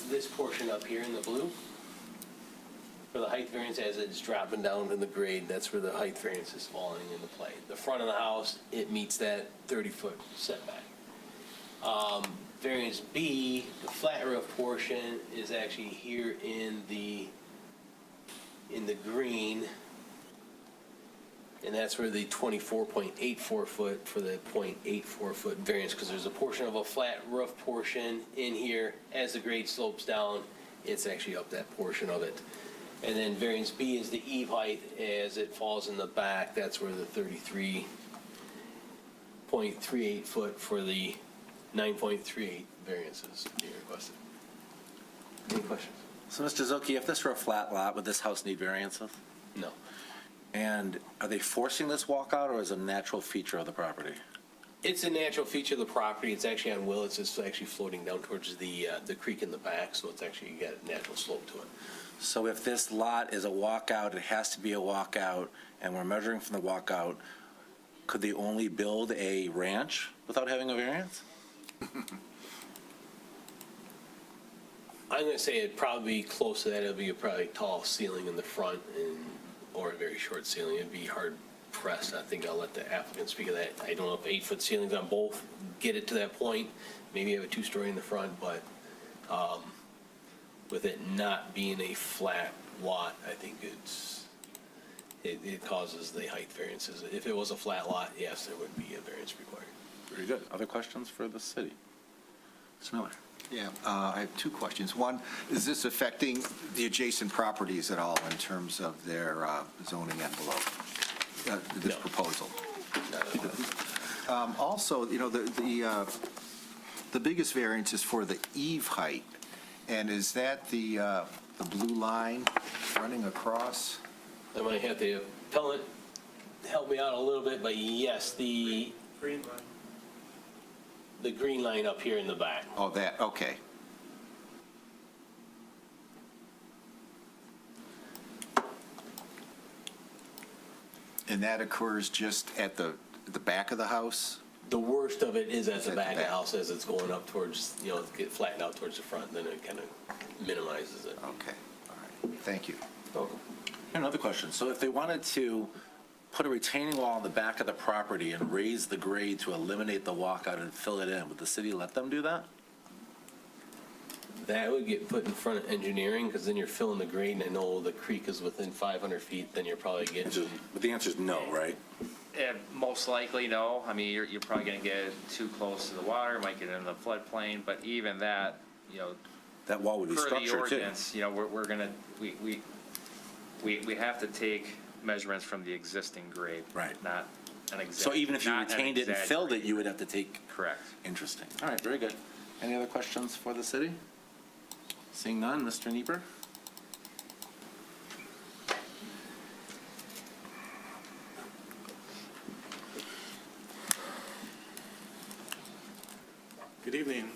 this portion up here in the blue. For the height variance, as it's dropping down in the grade, that's where the height variance is falling into play. The front of the house, it meets that 30-foot setback. Variance B, the flat roof portion is actually here in the green, and that's where the 24.84 foot for the 0.84 foot variance, because there's a portion of a flat roof portion in here. As the grade slopes down, it's actually up that portion of it. And then variance B is the eave height as it falls in the back. That's where the 33.38 foot for the 9.38 variance is being requested. Any questions? So, Mr. Zucchi, if this were a flat lot, would this house need variances? No. And are they forcing this walkout, or is it a natural feature of the property? It's a natural feature of the property. It's actually on Willits. It's actually floating down towards the creek in the back, so it's actually got a natural slope to it. So if this lot is a walkout, it has to be a walkout, and we're measuring from the walkout, could they only build a ranch without having a variance? I'm going to say it'd probably be close to that. It'd be a probably tall ceiling in the front or a very short ceiling. It'd be hard pressed. I think I'll let the applicant speak of that. I don't know if 8-foot ceilings on both get it to that point. Maybe have a 2-story in the front, but with it not being a flat lot, I think it causes the height variances. If it was a flat lot, yes, there would be a variance required. Very good. Other questions for the city? Mr. Miller? Yeah, I have two questions. One, is this affecting the adjacent properties at all in terms of their zoning envelope, this No. proposal? Not at all. Also, the biggest variance is for the eave height, and is that the blue line running across? I might have the appellant help me out a little bit, but yes, the green line up here in the back. Oh, that, okay. And that occurs just at the back of the house? The worst of it is at the At the back of the back. house as it's going up towards, get flattened out towards the front, then it kind of minimizes it. Okay, all right, thank you. Welcome. Another question. So if they wanted to put a retaining wall on the back of the property and raise the grade to eliminate the walkout and fill it in, would the city let them do that? That would get put in front of engineering, because then you're filling the grade, and I know the creek is within 500 feet, then you're probably getting, But the answer is no, right? Most likely, no. I mean, you're probably going to get too close to the water, might get into the floodplain, but even that, That wall would be per the structured too. ordinance, we're going to, we have to take measurements from the existing grade. Right. Not an exact. So even if you not an retained it and filled it, exaggerated. you would have to take, Correct. interesting. All right, very good. Any other questions for the city? Seeing none, Mr. Nieper? Good evening.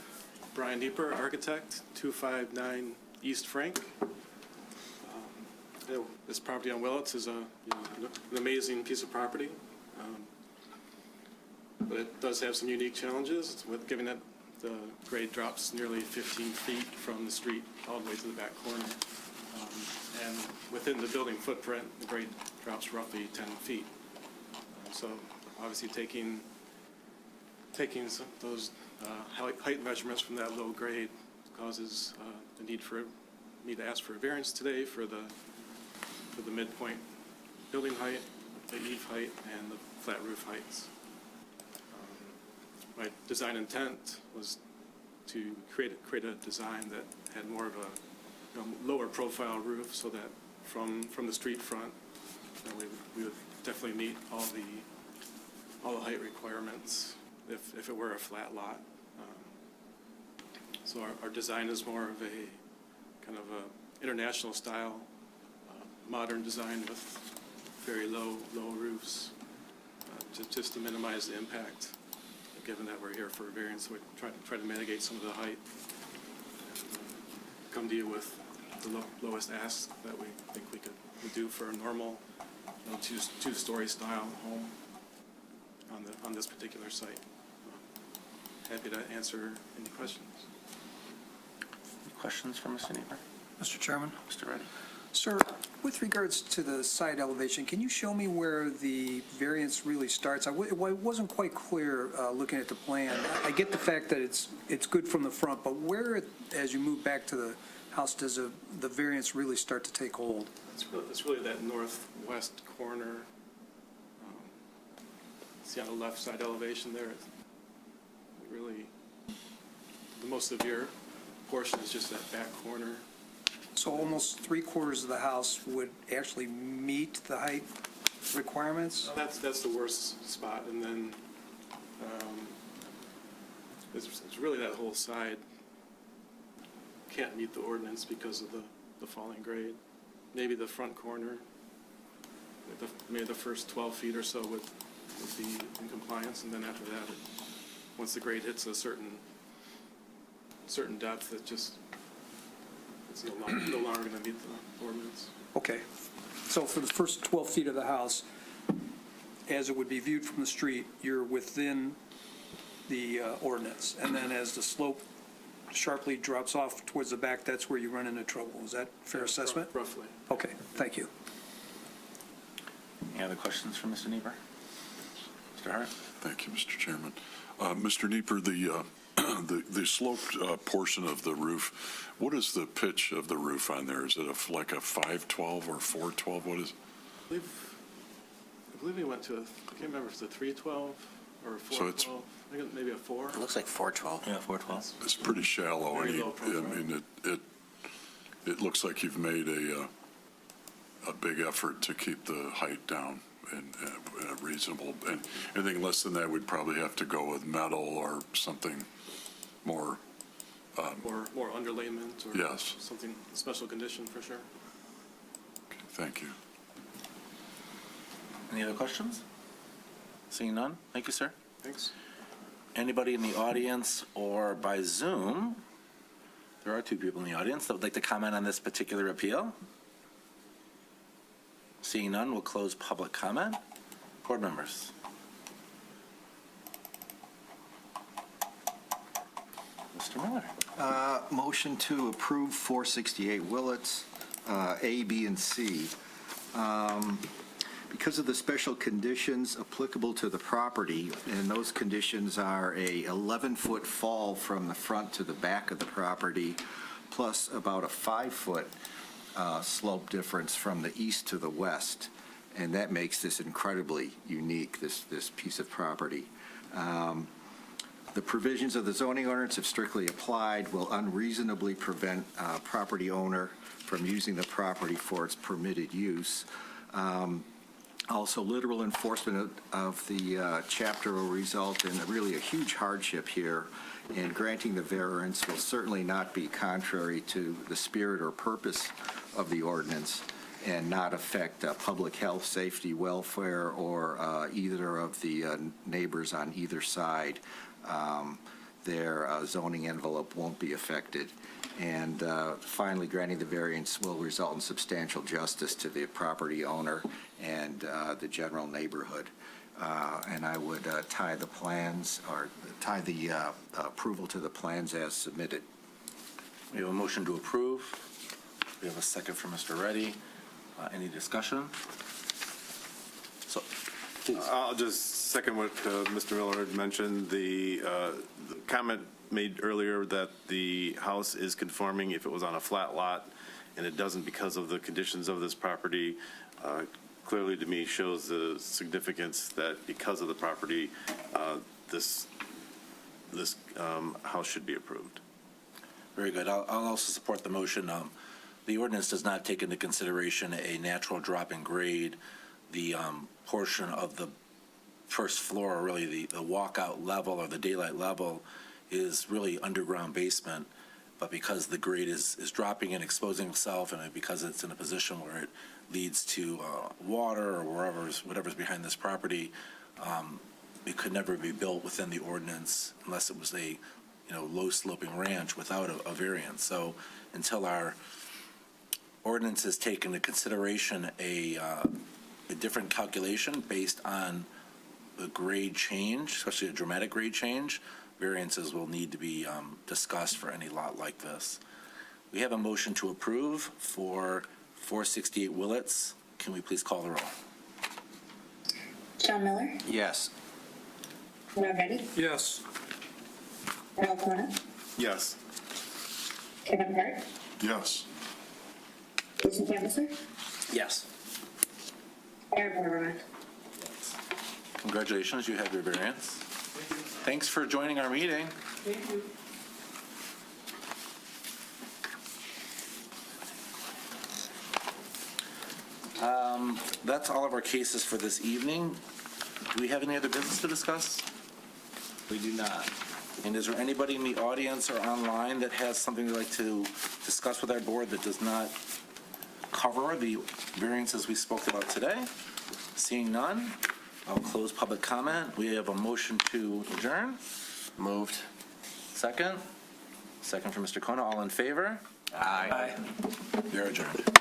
Brian Deeper, architect, 259 East Frank. This property on Willits is an amazing piece of property, but it does have some unique challenges with given that the grade drops nearly 15 feet from the street all the way to the back corner. And within the building footprint, the grade drops roughly 10 feet. So obviously taking those height measurements from that low grade causes the need for me to ask for a variance today for the midpoint building height, the eave height, and the flat roof heights. My design intent was to create a design that had more of a lower profile roof, so that from the street front, we would definitely meet all the height requirements if it were a flat lot. So our design is more of a kind of a international style, modern design with very low low roofs, just to minimize the impact. Given that we're here for a variance, we try to mitigate some of the height. Come to you with the lowest ask that we think we could do for a normal two-story style home on this particular site. Happy to answer any questions. Any questions for Mr. Nieper? Mr. Chairman? Mr. Reddy? Sir, with regards to the side elevation, can you show me where the variance really starts? It wasn't quite clear looking at the plan. I get the fact that it's good from the front, but where, as you move back to the house, does the variance really start to take hold? It's really that northwest corner. See on the left side elevation there, really the most severe portion is just that back corner. So almost 3/4 of the house would actually meet the height requirements? That's the worst spot, and then it's really that whole side can't meet the ordinance because of the falling grade. Maybe the front corner, maybe the first 12 feet or so would be in compliance, and then after that, once the grade hits a certain depth, it's no longer going to meet the ordinance. Okay. So for the first 12 feet of the house, as it would be viewed from the street, you're within the ordinance. And then as the slope sharply drops off towards the back, that's where you run into trouble. Is that a fair assessment? Roughly. Okay, thank you. Any other questions for Mr. Nieper? Mr. Hart? Thank you, Mr. Chairman. Mr. Nieper, the sloped portion of the roof, what is the pitch of the roof on there? Is it like a 512 or 412? What is? I believe we went to I can't remember if it's a 312 or a 412. So it's- I think maybe a 4. It looks like 412. Yeah, 412. It's pretty shallow. Very and low profile. I mean, it looks like you've made a big effort to keep the height down and reasonable. And anything less than that, we'd probably have to go with metal or something more. More underlayment or Yes. something, special condition for sure. Okay, thank you. Any other questions? Seeing none? Thank you, sir. Thanks. Anybody in the audience or by Zoom? There are two people in the audience that would like to comment on this particular appeal. Seeing none, we'll close public comment. Board members. Mr. Miller. Motion to approve 468 Willets, A, B, and C. Because of the special conditions applicable to the property, and those conditions are a 11-foot fall from the front to the back of the property, plus about a 5-foot slope difference from the east to the west, and that makes this incredibly unique, this piece of property. The provisions of the zoning ordinance, if strictly applied, will unreasonably prevent a property owner from using the property for its permitted use. Also, literal enforcement of the chapter will result in really a huge hardship here, and granting the variance will certainly not be contrary to the spirit or purpose of the ordinance and not affect public health, safety, welfare, or either of the neighbors on either side. Their zoning envelope won't be affected. And finally, granting the variance will result in substantial justice to the property owner and the general neighborhood. And I would tie the plans, or tie the approval to the plans as submitted. We have a motion to approve. We have a second from Mr. Reddy. Any discussion? So, please. I'll just second what Mr. Miller had mentioned. The comment made earlier that the house is conforming if it was on a flat lot, and it doesn't because of the conditions of this property, clearly to me shows the significance that because of the property, this house should be approved. Very good. I'll also support the motion. The ordinance does not take into consideration a natural drop in grade. The portion of the first floor, or really the walkout level or the daylight level, is really underground basement. But because the grade is dropping and exposing itself, and because it's in a position where it leads to water or whatever's behind this property, it could never be built within the ordinance unless it was a low sloping ranch without a variance. So until our ordinance has taken into consideration a different calculation based on the grade change, especially a dramatic grade change, variances will need to be discussed for any lot like this. We have a motion to approve for 468 Willets. Can we please call the roll? John Miller, Yes. Ron Ready, Yes. Carl Kona, Yes. Kevin Hart, Yes. Jason Canvaser, Yes. Aaron Morgan. Congratulations, you have your variance. Thanks for joining our meeting. Thank you. That's all of our cases for this evening. Do we have any other business to discuss? We do not. And is there anybody in the audience or online that has something they'd like to discuss with our board that does not cover the variances we spoke about today? Seeing none, I'll close public comment. We have a motion to adjourn. Moved. Second? Second from Mr. Kona. All in favor? Aye. We are adjourned.